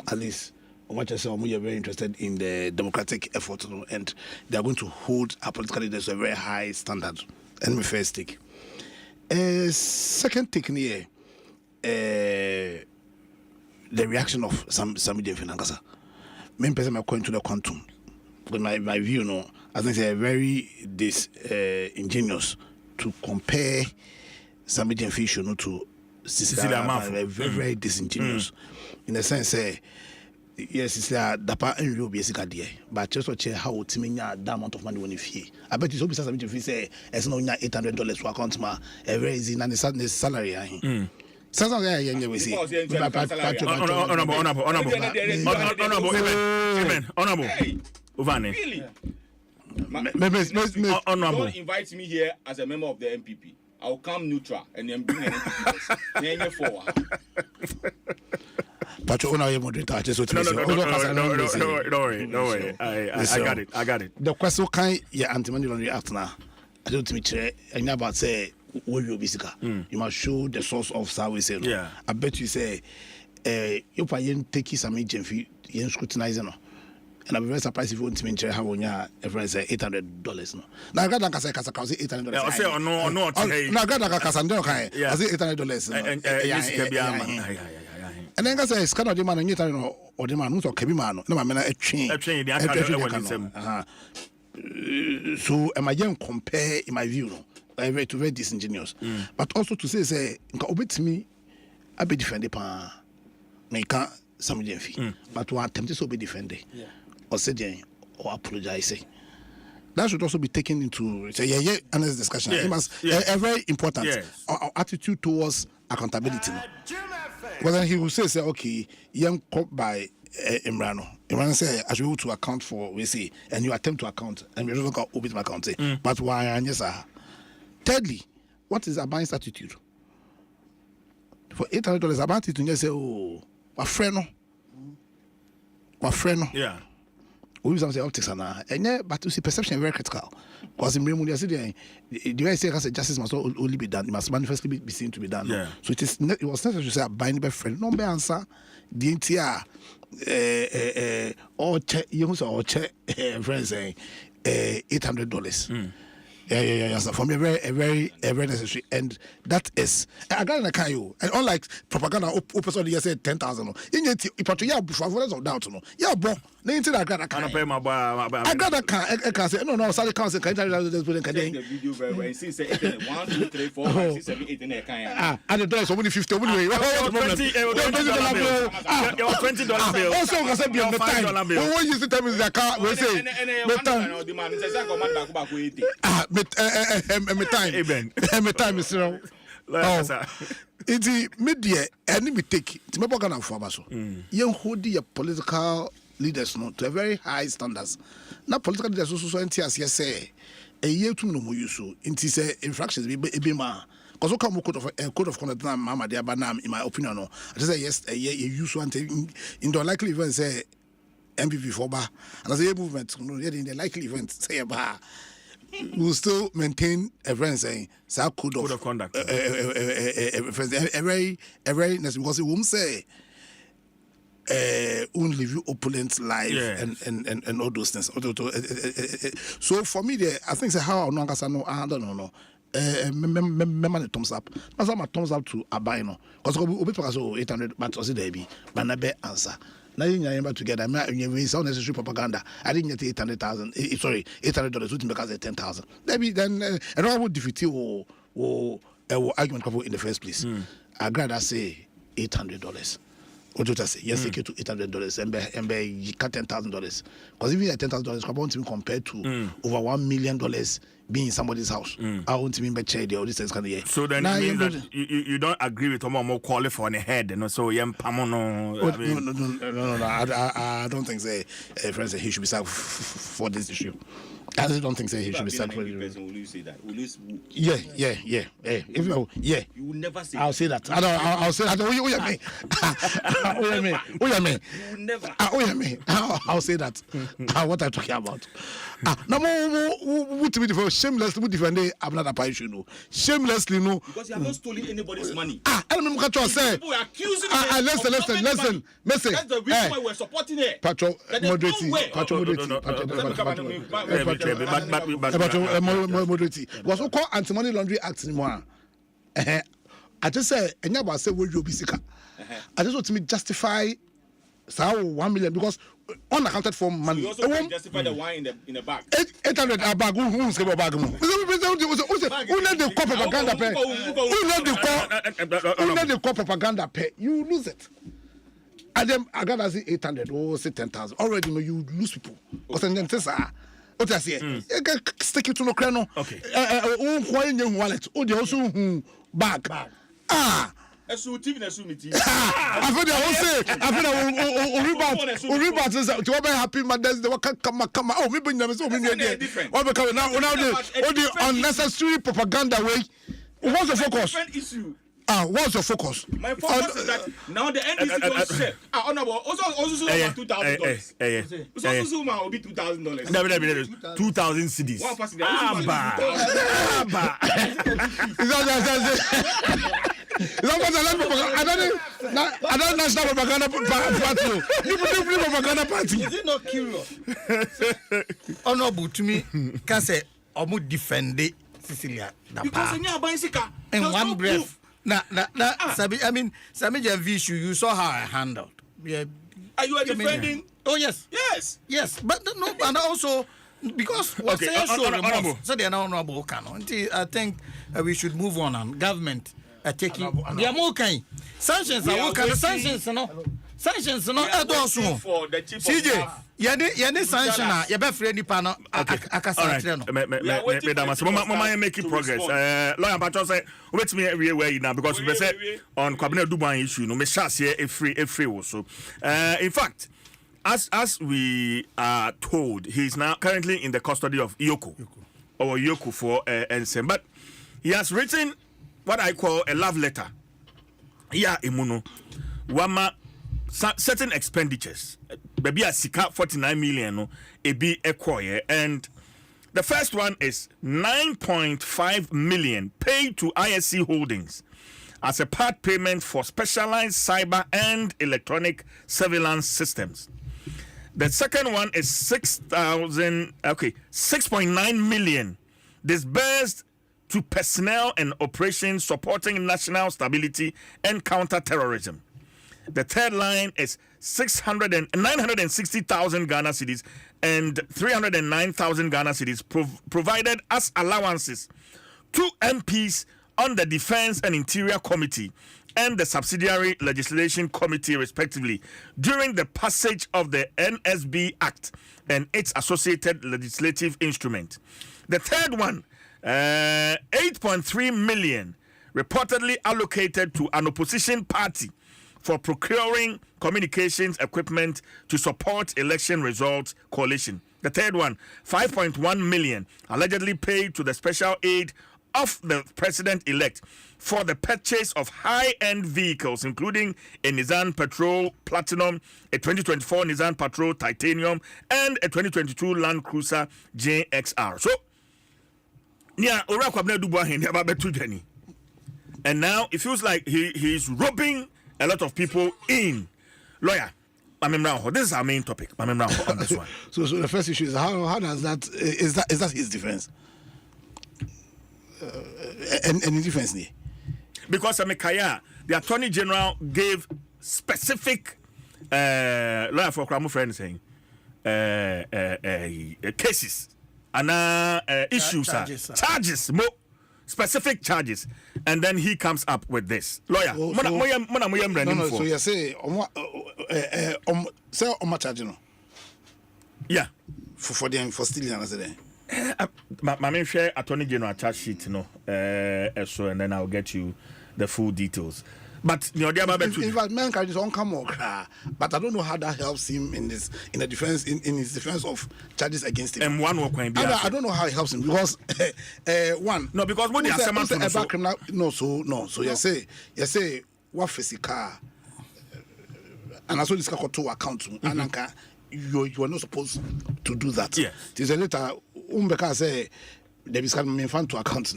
At least what I say, we are very interested in the democratic effort, and they are going to hold our political leaders to a very high standard. And my first take. Second take here, the reaction of Sami Jemfi Nangasa. Me person according to the quantum. But my view, I think they are very ingenious to compare Sami Jemfi to Cecilia Amafo. Very disingenuous in the sense yes, it's dapa and real basic idea, but just watch how Timinya that amount of money when you fee. I bet it's always something if you say it's no $800 for account ma a very easy and the salary. Sometimes I we see. Honorable. Uvane. Don't invite me here as a member of the MPP. I'll come neutral and then bring an MPP forward. But you know, moderator. Just no worry. I got it. The question can you anti-money laundering act now? I don't think and about say what you be you must show the source of service. Yeah. I bet you say you pay take some agent fee you scrutinize no. And I'm very surprised if you want to mention how when your friend say $800 no. Now I got like I say $800. I say no. Now I got like I say $800. And then I say scan of the man and you know or the man who's a cabin no man a chain. So am I young compare in my view very to very disingenuous. But also to say obey me I be defended pa me can't some fee. But one attempt to be defended. Or say or apologize. That should also be taken into honest discussion. It must a very important our attitude towards accountability. Because then he will say okay, young caught by Imrano. Imran say as you to account for we say and you attempt to account and you don't go open my account say but why and yes sir. Thirdly, what is a buying attitude? For $800 about it, you say, oh, my friend, Yeah. We say optics and yeah, but you see perception is very critical. Because in Remunia City, the way I say justice must only be done, it must manifestly be seen to be done. Yeah. So it was necessary to say a buying by friend. No answer the entire or check you or check friends saying $800. Yeah. So for me, very necessary, and that is I got in a car you, and unlike propaganda, open on the say 10,000. In your but yeah, before of doubt, no, yeah, bro. I got a car. I got a car. I can say no. Sorry, can't say. Can I just put in The video very well. See, say 1, 2, 3, 4, 5, 6, 7, 8 in there. And the dollars only 50. $20 bill. Also, I said beyond the time. When you see time is the car, we say the time. Me time. Amen. Me time is wrong. It's media and me take it. Me boga na forma so. You hold your political leaders no to a very high standards. Na political leaders so entias yes say e ye tum no mo yusu. Inti say infractions be ma. Because we come code of conduct na mama dia ba na in my opinion no. I just say yes ye use one in the likely event say MPP for ba. And as a movement no in the likely event say ba will still maintain a friend saying code of conduct. A very necessary because it won't say won't leave you opulent life and all those things. So for me, I think say how I don't know. Remember the thumbs up. That's why my thumbs up to Abino. Because we talk 800, but also there be be answer. Now you remember together. It's unnecessary propaganda. I didn't get $800,000. Sorry, $800 wouldn't because of 10,000. Maybe then and I would defeat you or argument couple in the first place. I'd rather say $800. What did I say? Yes, take it to $800 and be cut $10,000. Because even at $10,000, I want to compare to over $1 million being in somebody's house. I want to be better there. This is kind of year. So then it means that you don't agree with more qualify on the head, and so No. I don't think say friends he should be sacked for this issue. I just don't think say he should be sacked for this. Will you say that? Will you? Yeah. If you will never say. I'll say that. I'll say that. What you mean? What you mean? You will never. What you mean? I'll say that. What I'm talking about. No more. What to be different? Shamelessly, we defend another issue. No, shamelessly, no. Because you have not stolen anybody's money. I don't know what you say. People are accusing Listen. That's the reason why we're supporting it. Patro, moderate. Was so called Anti-Money Laundering Act anymore. I just say, and you say where you be sick. I just want to justify 1 million because unaccounted for money. You also can justify the wine in the bag. 800 a bag. Who's going to bag? Who let the cop propaganda pay? Who let the cop propaganda pay? You lose it. And then I got to say 800 or say 10,000. Already, you lose people. Because then say, what I say? Stick it to no crano. Okay. Wallet. Oh, they also bag. I feel I rebound says to be happy, but there's the come. Oh, maybe never so many different. What because now the unnecessary propaganda way. What's the focus? Issue. What's your focus? My focus is that now the NDC will share. Honorable, also $2,000. Also will be $2,000. 2,000 CDs. One person. I don't national propaganda party. You propaganda party. Is it not curious? Honorable to me, can say Omu defend Cecilia. Because you are buying sika. In one breath. Sabi, I mean, Sami Javishu, you saw how I handled. Yeah. Are you defending? Oh, yes. Yes. But no, and also, because what okay, says so remorse, so they are not honorable canon. I think we should move on and government taking they are more kind. Sanctions are more kind. Sanctions no. Edosu. CJ, yene sanction na ye be free nipa no akasa tre no. Mama make progress. Lawyer Pacho say wait me where you now because we say on cabinet Dubai issue no me share every so. In fact, as we are told, he's now currently in the custody of Yoko for Nsem. But he has written what I call a love letter. Yeah, Imuno. Wama certain expenditures. Maybe a sika 49 million no ebi ekoye, and the first one is 9.5 million paid to ISC Holdings as a part payment for specialized cyber and electronic surveillance systems. The second one is 6.9 million disbursed to personnel and operations supporting national stability and counter-terrorism. The third line is 960,000 Ghana cedis and 309,000 Ghana cedis provided as allowances to MPs on the Defense and Interior Committee and the Subsidiary Legislation Committee, respectively, during the passage of the NSB Act and its associated legislative instrument. The third one, 8.3 million, reportedly allocated to an opposition party for procuring communications equipment to support election results coalition. The third one, 5.1 million, allegedly paid to the special aid of the president-elect for the purchase of high-end vehicles, including a Nissan Patrol Platinum, a 2024 Nissan Patrol Titanium, and a 2022 Land Cruiser JXR. So, and now it feels like he's robbing a lot of people in. Lawyer, this is our main topic. On this one. So the first issue is how does that is that his defense? Any defense? Because the Attorney General gave specific lawyer for Kramu friend saying cases and issues, charges, more specific charges, and then he comes up with this. Lawyer, so you say charging? Yeah, for stealing another. My share Attorney General charge sheet, so and then I'll get you the full details. But in fact, man can just come more, but I don't know how that helps him in his defense of charges against him. And one will I don't know how it helps him because one because when so you say what physical and as well this got to account and you are not supposed to do that. Yes. There's a letter say there is kind of fund to account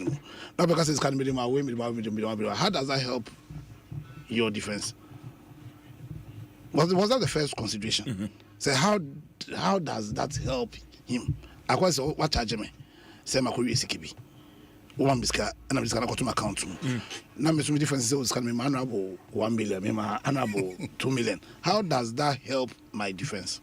now because it's kind of how does that help your defense? Was that the first consideration? So how does that help him? I quite say what charge me? Say my career is kibi. One biska and I'm just gonna go to my account. Now my difference is can be honorable 1 million, honorable 2 million. How does that help my defense?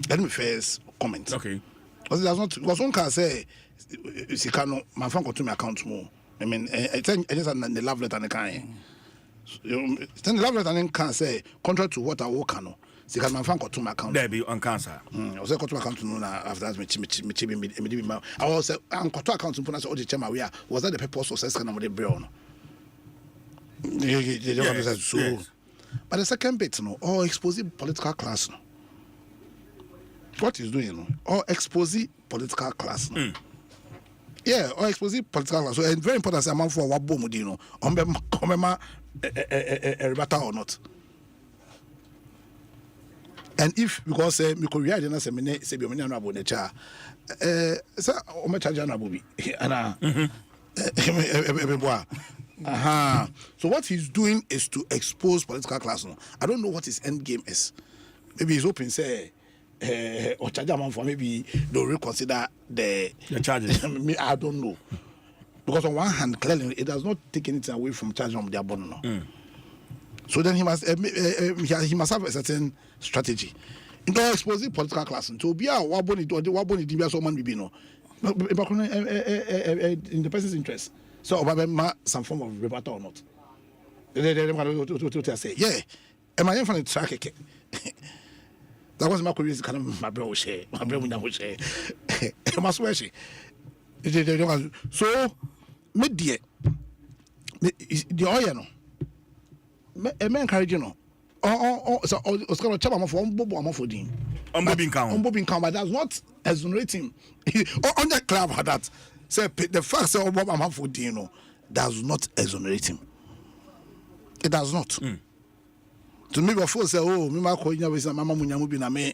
Let me first comment. Okay. Because there's not because one can say Sikano, my phone go to my account more. I mean, I think just the love letter and can. The love letter and can say contrary to what I work on. Sikano, my phone go to my account. There be on cancer. I was go to my account now after that. I was I'm go to account to put all the chairman we are. Was that the purpose of saying I'm the brown? So, but the second bit, or exposing political class. What he's doing, or exposing political class. Yeah, or exposing political class. So it's very important to say, for what bomb do you know? On a rebuttal or not. And if because say me could read and say me say be me na abo na cha say o me charge na abo bi ana so what he's doing is to expose political class. I don't know what his end game is. Maybe he's hoping say or charge amount for maybe they'll reconsider the charges. I don't know. Because on one hand, clearly, it does not take anything away from charging of their bond. So then he must have a certain strategy. In exposing political class, to be a waboni dibia so man be no, in the person's interest. So some form of rebuttal or not. They say, yeah, am I from the track? That was my career. Kind of my bro share, my bro would share. My swear she. So, media, the oil no. A man encourage you know. So, I was going to tell him for one bobo for him. Ombo bin count, but that's not exonerating him. On the club had that. Say the fact that Bob Amam for Dino does not exonerate him. It does not. To me, before say, oh, me ma ko nya we say mama munyamu bi na me.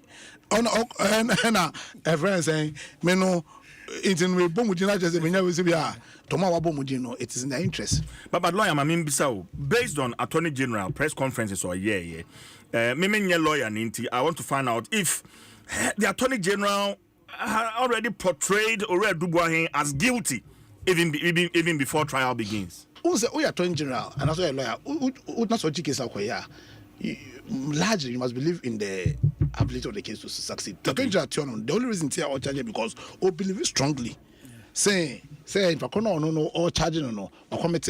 On a friend saying, me no intin we bomu dina just me nya we say bia to ma wa bomu dino. It is in their interest. But lawyer Mamim Bissau, based on Attorney General press conferences or me lawyer ninti, I want to find out if the Attorney General already portrayed Ore Dubois as guilty even before trial begins. Who say we Attorney General and also a lawyer? Who not so case akoya? Largely, you must believe in the ability of the case to succeed. The only reason here or charge because we believe strongly. Say if I no or charging no or commit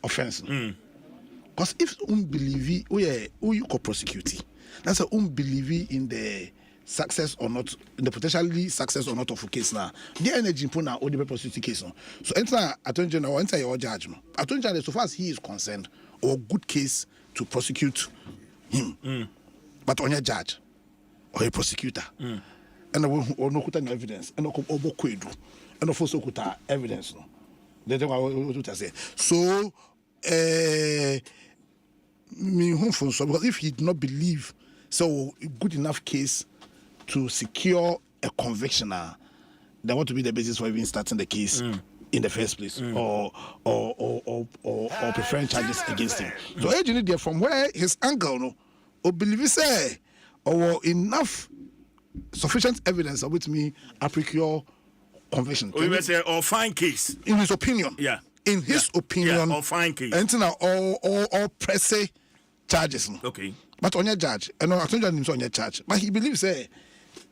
offense. Because if believe who you could prosecute, that's a believe in the success or not, in the potentially success or not of a case now. The energy put now or the prosecute case. So enter Attorney General, enter your judgment. Attorney General, so far as he is concerned, or good case to prosecute him, but on your judge or a prosecutor, and no evidence, and no kwedu, and of also evidence. No, that's what I say. So, because if he did not believe so good enough case to secure a conviction, that want to be the basis for even starting the case. In the first place, or preferring charges against him. So, there from where his angle, no, or believe say, or enough sufficient evidence of which me I procure conviction. Or even say, or fine case. In his opinion, in his opinion, or fine case. And now all press charges. No. Okay, but on your judge, and I told him on your charge, but he believes say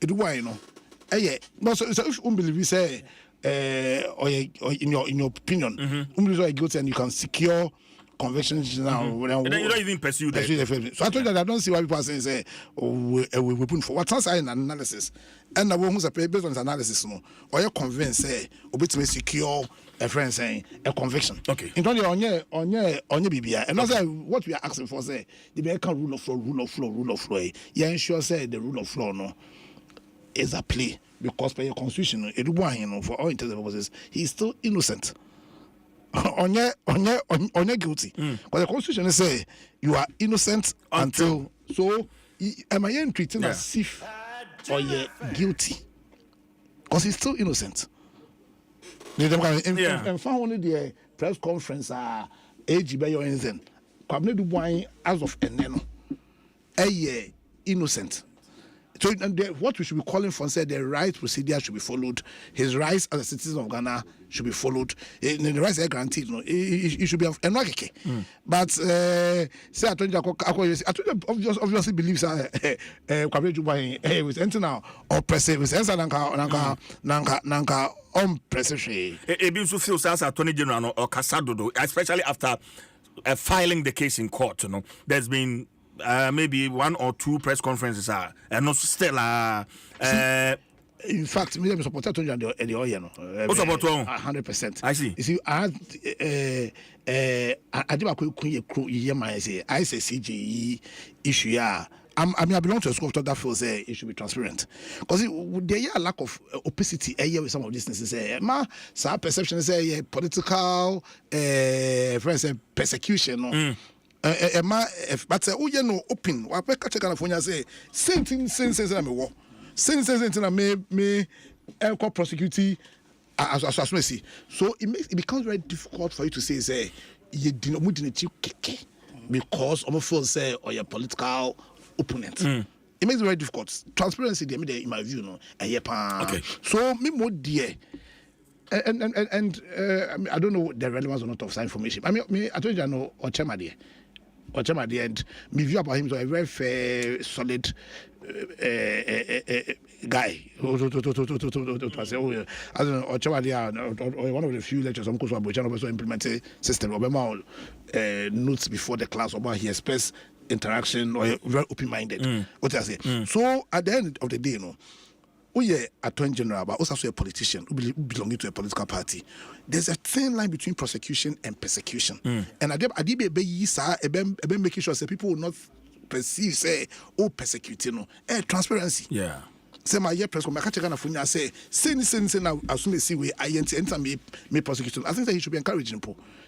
it why you know. No, so if unbelieve say. Or in your opinion, are guilty and you can secure convictions now. And then you don't even pursue that. So I told you that I don't see why people are saying say we put for what else an analysis, and the one who's based on his analysis, no, or you're convinced say obviously secure a friend saying a conviction. Okay. In only on your BBI, and also what we are asking for say the American rule of law. You ensure say the rule of law no is a play. Because by your constitution, for all intents and purposes, he is still innocent. On your guilty. But the constitution say you are innocent until so. Am I treating as if or you're guilty? Because he's still innocent. And found only the press conference AG by your Nsem. Kwabene Dubois as of Eneno, innocent. So what we should be calling for said the right procedure should be followed. His rights as a citizen of Ghana should be followed. The rights are guaranteed. No, it should be enrique. But say I told you obviously believes Kwabene Dubois with enter now or press with answer nanka press. It also feels as Attorney General or Casadodo, especially after filing the case in court. You know, there's been. Maybe one or two press conferences and not still in fact, me support Attorney General the oil no. 100%. I see. You see, I did my I say CGE issue I belong to a school that feels it should be transparent because there is a lack of opacity with some of these things. Some perception say political friends persecution. No? But you know, open. What I catch California say same thing. Me prosecute as so it becomes very difficult for you to say you did not because of feel say or your political opponent. It makes it very difficult. Transparency, in my view, no. Okay. So me more dear. And I don't know the relevance or not of that information. I told you I know Ochema and my view about him is a very fair, solid guy. I don't know, Ochema one of the few lectures I'm also implemented system. Notes before the class about he express interaction or very open-minded. What I say. So at the end of the day, you know. Attorney General, but also a politician who belonging to a political party. There's a thin line between prosecution and persecution. And I did making sure that people will not perceive say persecute no transparency. Yeah. Say my year press conference, I can't check on say now as soon as see we I enter me prosecution. I think that he should be encouraged.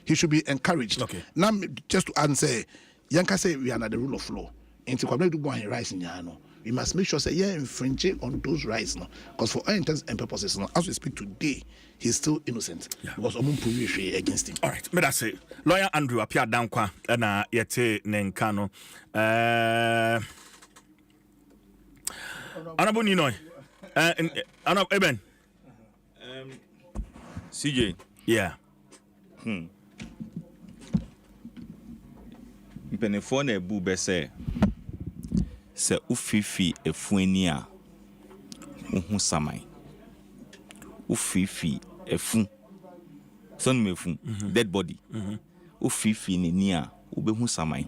He should be encouraged. Okay. Now just to answer, Yanka say we are not the rule of law. Into community do go and rise in Yano. We must make sure say infringing on those rights no. Because for all intents and purposes, no, as we speak today, he's still innocent. Yeah. Because someone prove against him. All right, me that's it. Lawyer Andrew appear dankwa na yete nenkano. Honorable Ninoy. Honorable Eben. CJ. Yeah. Mpenefo na ebu bese se ufifi efueni a uhu samai. Ufifi efu. Son mefu dead body. Ufifi ni a ubehu samai.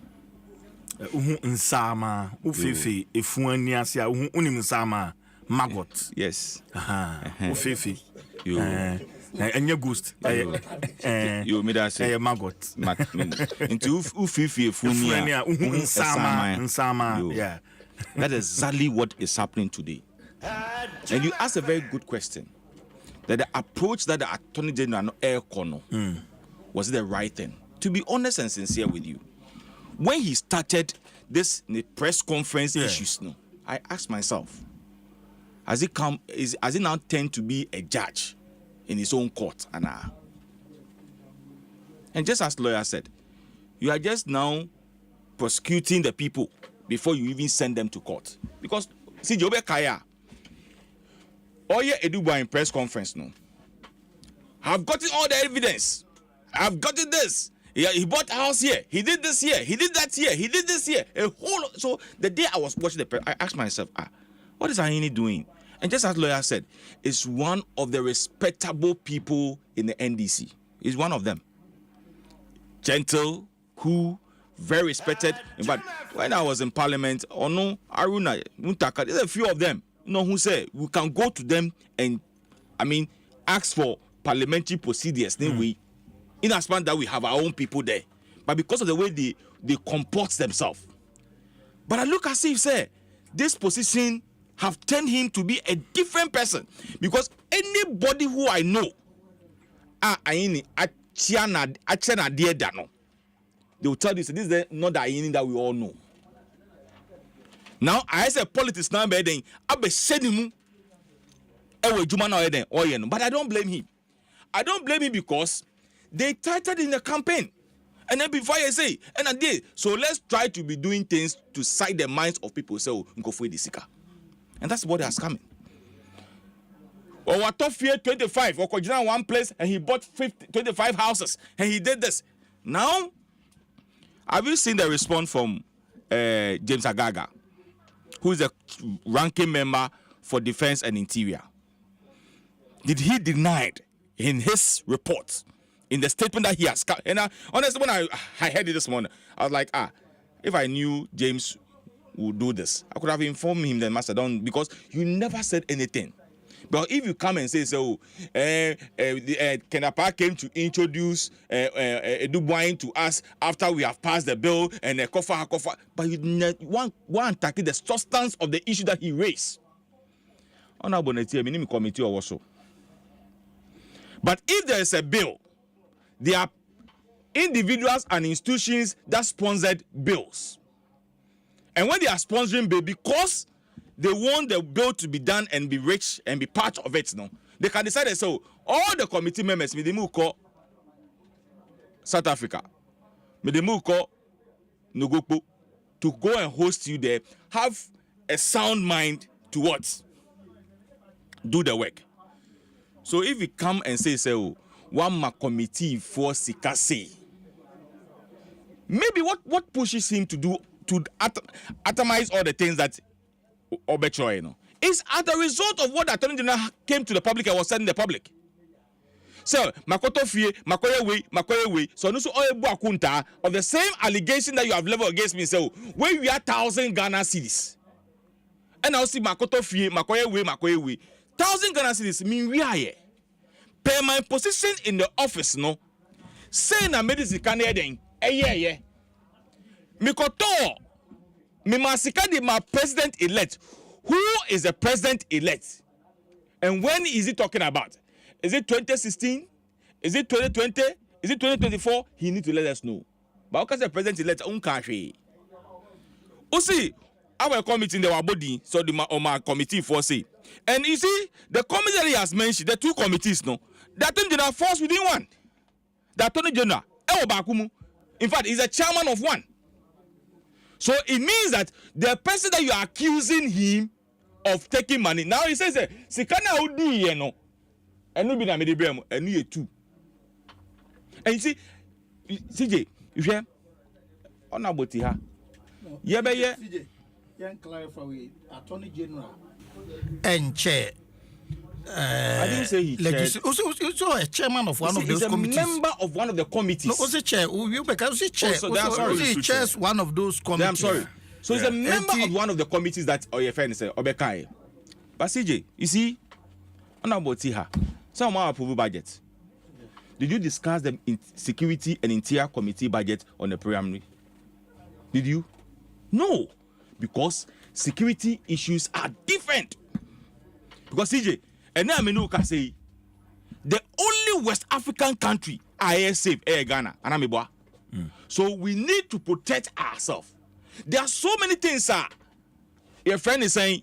Uhu nsama ufifi efuani asia uhu unim nsama maggot. Yes. Ufifi. You And your ghost. you made us say maggot. Into ufifi efunia nsama. Yeah. That is exactly what is happening today. And you asked a very good question. That the approach that the Attorney General Air Corner was it the right thing? To be honest and sincere with you, when he started this press conference issues, no, I asked myself, has he now turned to be a judge in his own court? And just as lawyer said, you are just now prosecuting the people before you even send them to court. Because see Jobe Kaya, Oye Eduba in press conference no. I've gotten all the evidence. I've gotten this. He bought a house here. He did this here. He did that here. He did this here. So the day I was watching the press, I asked myself, what is Ahini doing? And just as lawyer said, it's one of the respectable people in the NDC. He's one of them. Gentle, cool, very respected. In fact, when I was in Parliament, Ono, Aruna, Muntaka, there's a few of them, who say we can go to them and, ask for parliamentary procedures. Then we, in as much that we have our own people there, but because of the way they comport themselves. But I look as if, say, this position have turned him to be a different person, because anybody who I know, they will tell you, so this is not the Ayini that we all know. Now, I say politics now, but I don't blame him. I don't blame him because they tightened in the campaign. And then before I say, and I did. So let's try to be doing things to side the minds of people. So, go for the seeker. And that's what has coming. Or what top year 25, or Kojina one place and he bought 25 houses and he did this. Now, have you seen the response from James Agaga, who is a ranking member for Defense and Interior? Did he deny in his report, in the statement that he has? And honestly, when I heard it this morning, I was like, if I knew James would do this, I could have informed him then, Master Don, because you never said anything. But if you come and say, so, Kenapa came to introduce Dubois to us after we have passed the bill and Kofa, but you want to tackle the substance of the issue that he raised. Honorable Neti, committee or so. But if there is a bill, there are individuals and institutions that sponsored bills. And when they are sponsoring bill, because they want the bill to be done and be rich and be part of it, no, they can decide. So all the committee members, they move call South Africa, they move call Nogopo to go and host you there. Have a sound mind to what? Do the work. So if you come and say, one ma committee for Sikase, maybe what pushes him to do to atomize all the things that Obetroy, is as a result of what the Attorney General came to the public and was telling the public. So Makoto Fie, Makoye way, so no so Oyebu of the same allegation that you have leveled against me. So when we are 1,000 Ghana cedis, and I see Makoto Fie, Makoye way, 1,000 Ghana cedis mean we are here. Per my position in the office, no, say na medicine can then, yeah. Mikoto me masika di my president elect. Who is the president elect? And when is he talking about? Is it 2016? Is it 2020? Is it 2024? He need to let us know. But because the president elect country. See, our committee in the body, so the my committee for say. And you see, the committee that he has mentioned, the two committees, no, that attorney general falls within one. The attorney general, in fact, he's a chairman of one. So it means that the person that you are accusing him of taking money, now he says, Sikana Udi, you know, and no be na me de brem, and you too. And you see, CJ, you hear? On about here. Yeah, but yeah. CJ, can clarify with Attorney General and Chair. I didn't say he chaired. Also a chairman of one of those committees. He's a member of one of the committees. No, also chair. You because he chair. He chairs one of those committees. I'm sorry. So he's a member of one of the committees that your friend said Obekai. But CJ, you see, on about here, someone approve budget. Did you discuss the security and interior committee budget on the Parliamentary? Did you? No, because security issues are different. Because CJ, and now I can say the only West African country I safe Ghana and Amibwa. So we need to protect ourselves. There are so many things, sir. Your friend is saying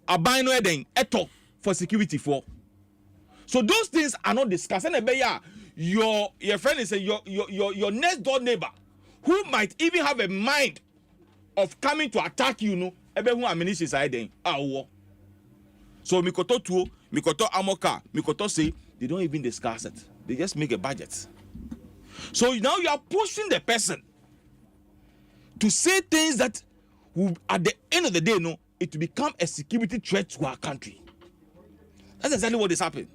abino eden eto for security for. So those things are not discussed. And your friend is saying your next door neighbor who might even have a mind of coming to attack you, no, who ammunition side then. So Mikoto tuo, Mikoto amoka, Mikoto say they don't even discuss it. They just make a budget. So now you are pushing the person to say things that will, at the end of the day, no, it will become a security threat to our country. That's exactly what is happening.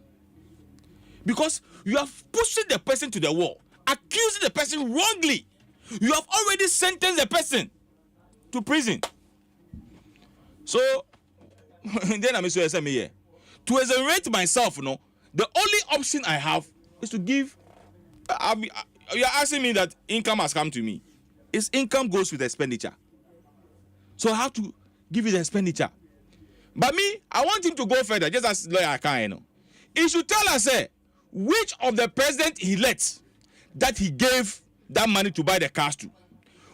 Because you are pushing the person to the wall, accusing the person wrongly. You have already sentenced the person to prison. So then I'm saying here to exonerate myself, no, the only option I have is to give. You're asking me that income has come to me. Its income goes with expenditure. So I have to give you the expenditure. But me, I want him to go further, just as lawyer I can, you know. He should tell us, which of the president he let that he gave that money to buy the cars to.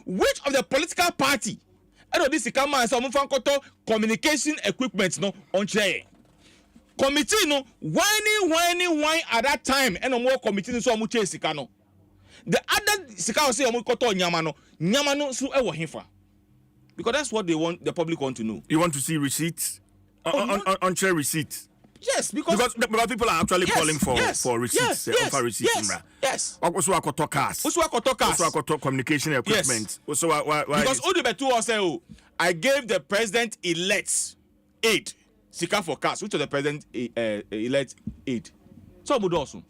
Which of the political party, this is communication equipment, no, on chair. Committee, no, whining at that time, and no more committee, so much sikano. The other sikano say, nyamano, so ever hinfa. Because that's what they want, the public want to know. You want to see receipts? On chair receipts? Yes, because people are actually calling for receipts. Yes. Also, I could talk cars. Also, I could talk communication equipment. Yes. Also, why? Because Udubetu say, I gave the president elect aid, Sika for cars, which is the president elect aid. So Budosu.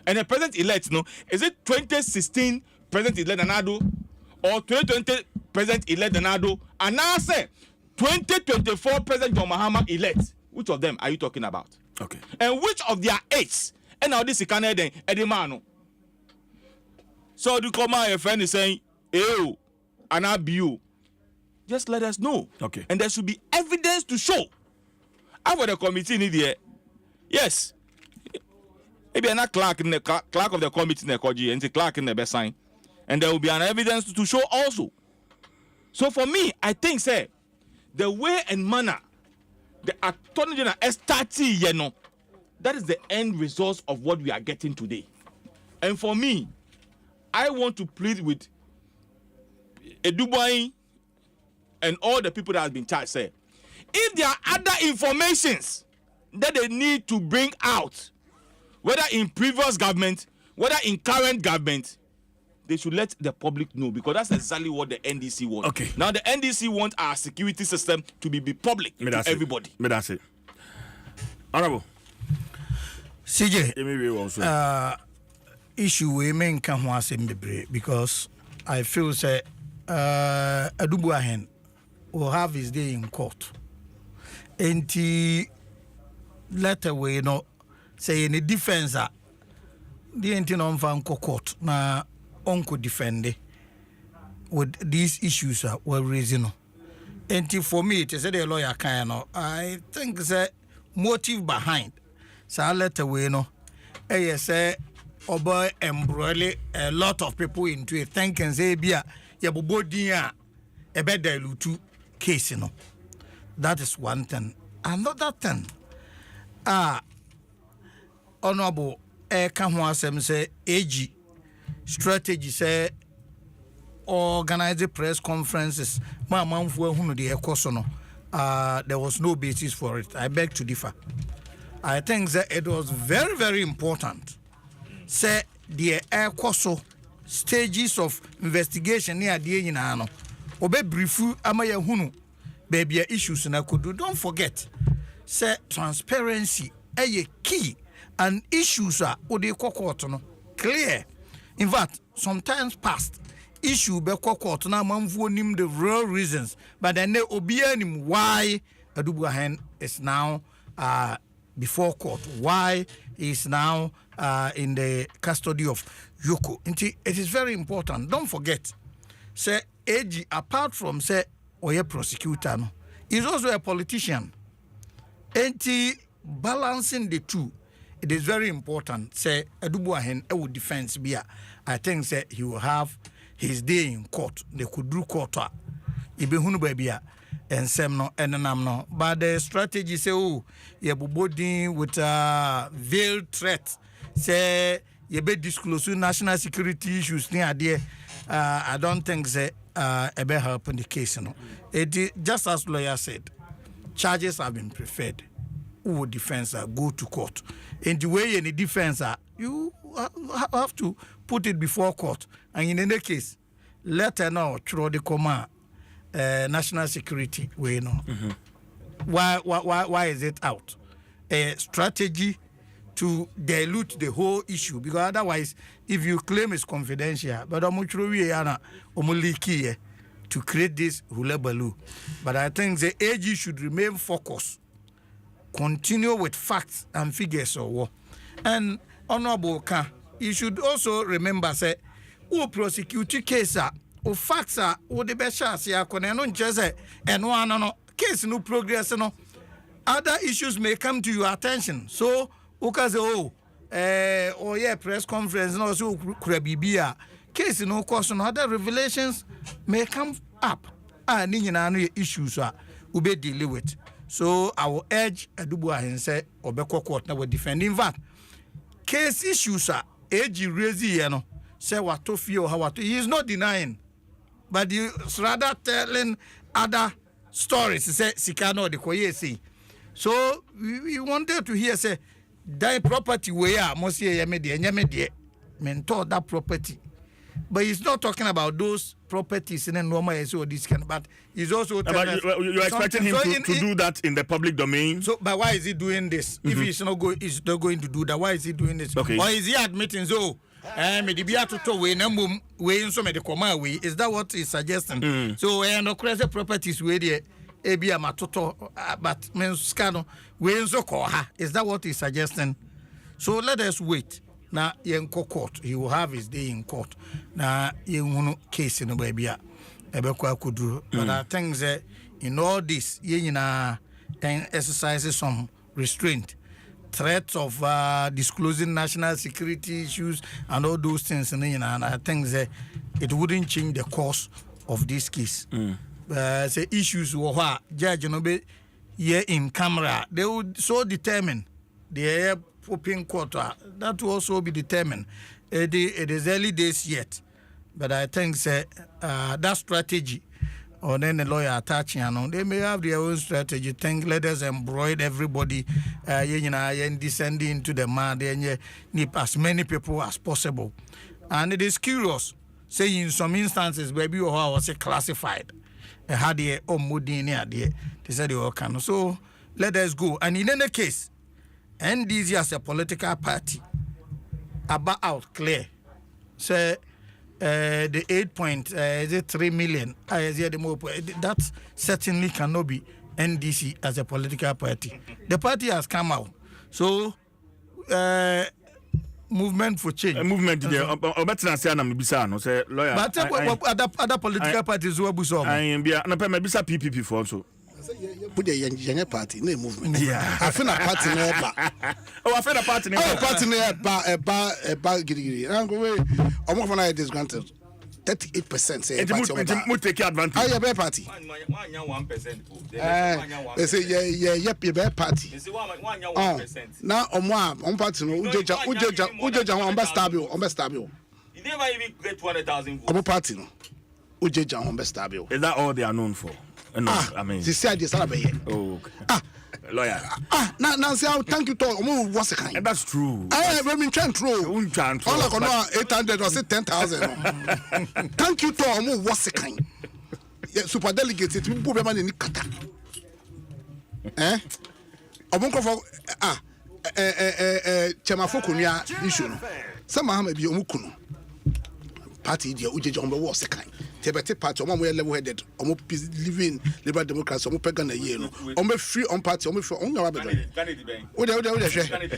And the president elect, no, is it 2016 president elect Nanado or 2020 president elect Nanado? And now say 2024 president John Mahama elect. Which of them are you talking about? Okay. And which of their aides? And now this is Canadian Edimano. So the command your friend is saying, "Ew, and I you." Just let us know. Okay. And there should be evidence to show. After the committee need here. Yes. Maybe I'm not clerk in the clerk of the committee in the Koji and the clerk in the best sign. And there will be an evidence to show also. So for me, I think, say, the way and manner the Attorney General S30, you know, that is the end result of what we are getting today. And for me, I want to plead with Eduboy and all the people that have been charged, say, if there are other informations that they need to bring out, whether in previous government, whether in current government, they should let the public know, because that's exactly what the NDC wants. Okay. Now the NDC wants our security system to be public to everybody. That's it. Honorable. CJ, issue we main can because I feel say Adubuahen will have his day in court. And he letter we say in a defense the anti non fan court na onko defend with these issues were raising. And for me, it is a lawyer kind of. I think the motive behind so let away no. Say oba embroil a lot of people into it. Thinking say bia ya bobodia a better dilutu case, you know. That is one thing. Another thing, honorable Dwaso Nsem say AG strategy say organize press conferences. There was no basis for it. I beg to differ. I think that it was very, very important. Say the air stages of investigation near the Inano. Obe briefu amaya hunu baby issues na could do. Don't forget, say transparency a key and issues are clear. In fact, sometimes past issue be court na manfo nim the real reasons, but then obia nim why Adubuahen is now before court, why he is now in the custody of Yoko. It is very important. Don't forget, say AG apart from say oye prosecutor no, is also a politician. Balancing the two, it is very important. Say Adubuahen would defense be I think say he will have his day in court. They could do court. Ibehunu baby Nsem no enenam no. But the strategy say ye bobodin with veiled threat. Say ye be disclose national security issues near there. I don't think say ebe help in the case no. It just as lawyer said, charges have been preferred. Who defense go to court. In the way any defense you have to put it before court. And in any case, let now through the command national security way no. Why is it out? A strategy to dilute the whole issue, because otherwise if you claim it's confidential, but to create this hulebalu. But I think the AG should remain focused, continue with facts and figures or war. And honorable Ka, you should also remember say who prosecute case or facts are who the best chance ya no just and one no case no progress no other issues may come to your attention. So uka say oh yeah press conference no so krabibia case no course no other revelations may come up ni nyina no issues we be deal with. So I will urge Adubuahen say obeko court na we defend. In fact, case issues AG raise here no say what to feel how what he is not denying, but he is rather telling other stories. He say sikano de koye say. So we wanted to hear say that property where must hear nyame mentor that property. But he's not talking about those properties in a normal so this kind, but he's also but you're expecting him to do that in the public domain. So but why is he doing this? If he's not going to do that, why is he doing this? Okay. Or is he admitting so is that what he's suggesting? So no crazy properties where the but is that what he's suggesting? So let us wait. Now yenko court, he will have his day in court. Now yenko case in the baby could do. But I think that in all this, exercises some restraint, threats of disclosing national security issues and all those things, and I think that it wouldn't change the course of this case. Say issues were judge here in camera, they would so determine the open court that will also be determined. It is early days yet, but I think that strategy, or then the lawyer attaching, they may have their own strategy. Think let us embroil everybody, descending into the mud, and nip as many people as possible. And it is curious, say in some instances, baby or was classified. Had the moody near there, they said they were can. So let us go. And in any case, NDC as a political party about out clear. Say the 8.3 million that certainly cannot be NDC as a political party. The party has come out. So movement for change. Movement there. Obetina say na me bisa no say lawyer. But other political parties who abuso. I am bia na pe me bisa PPP for so. Put the young party, no movement. Yeah. I feel a party never. Oh, I feel a party never. Oh, party never, giddy. I'm going almost when I disgranted 38% say it take advantage. I have a party. 1%. They say, yeah, your party. Oh, now on party, Uja, on best stable. You never even get 200,000 votes. On party, Uja, on best stable. Is that all they are known for? No, I mean, she said this. Oh, okay. Lawyer. Now, say, thank you to what's the kind. That's true. I mean, true. All like 800 or say 10,000. Thank you to what's the kind. Super delegates, it will be a man in Kata. Eh? Obonko for Chemafokunia issue. Some may be Omukuno. Party, dear Uja on the what's the kind. Tebete party, on way level headed, on living liberal democrats, on pagan a year, on be free on party, on for on your rabbit.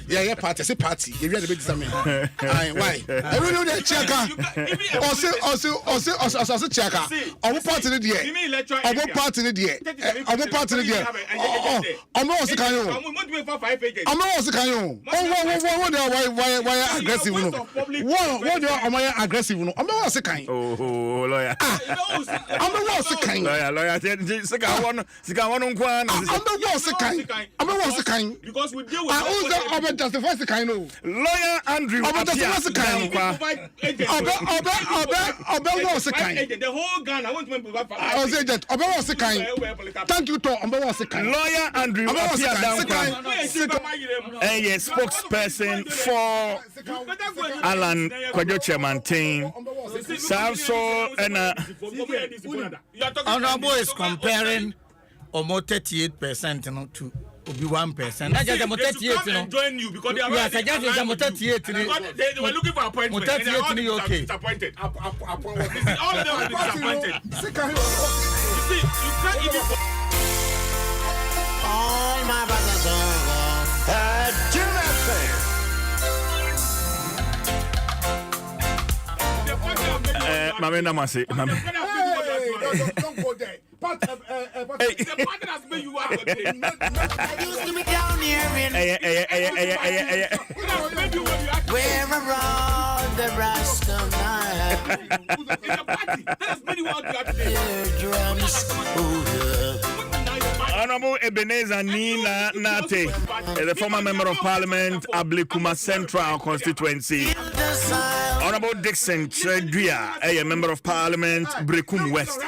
Yeah, party, say party, if you had a big exam. Why? I will know that checker. Also, checker. On party in the year. On party in the year. On party in the year. I'm also kind of. I'm also kind of. Why aggressive? What do you aggressive? I'm also kind. Oh, lawyer. I'm the worst kind. Lawyer, Sika one kwan. I'm the worst kind. I'm the worst kind. Because we deal with I justify the kind of Lawyer Andrew. I'm justify the kind. I'm worst kind. The whole Ghana, I want to provide. I was agent. I'm worst kind. Thank you, Tom. I'm worst kind. Lawyer Andrew. I'm worst kind. Yes, spokesperson for Alan Kwadwo Chairman. Samso and Honorable is comparing almost 38% to 1%. Not just about 38, join you because they are yes, I just about 38. They were looking for appointment. 38 okay. Disappointed. All of them are disappointed. You see, you can't even. All my brothers are Mame Namase. Don't go there. The party has made you out of it. used to be down here in where around the Rasta man. The party that has made you out of it. Drums. Honorable Ebenezer Nina Nate, the former member of Parliament, Ablikuma Central constituency. Honorable Dixon Chedria, a member of Parliament, Brekum West.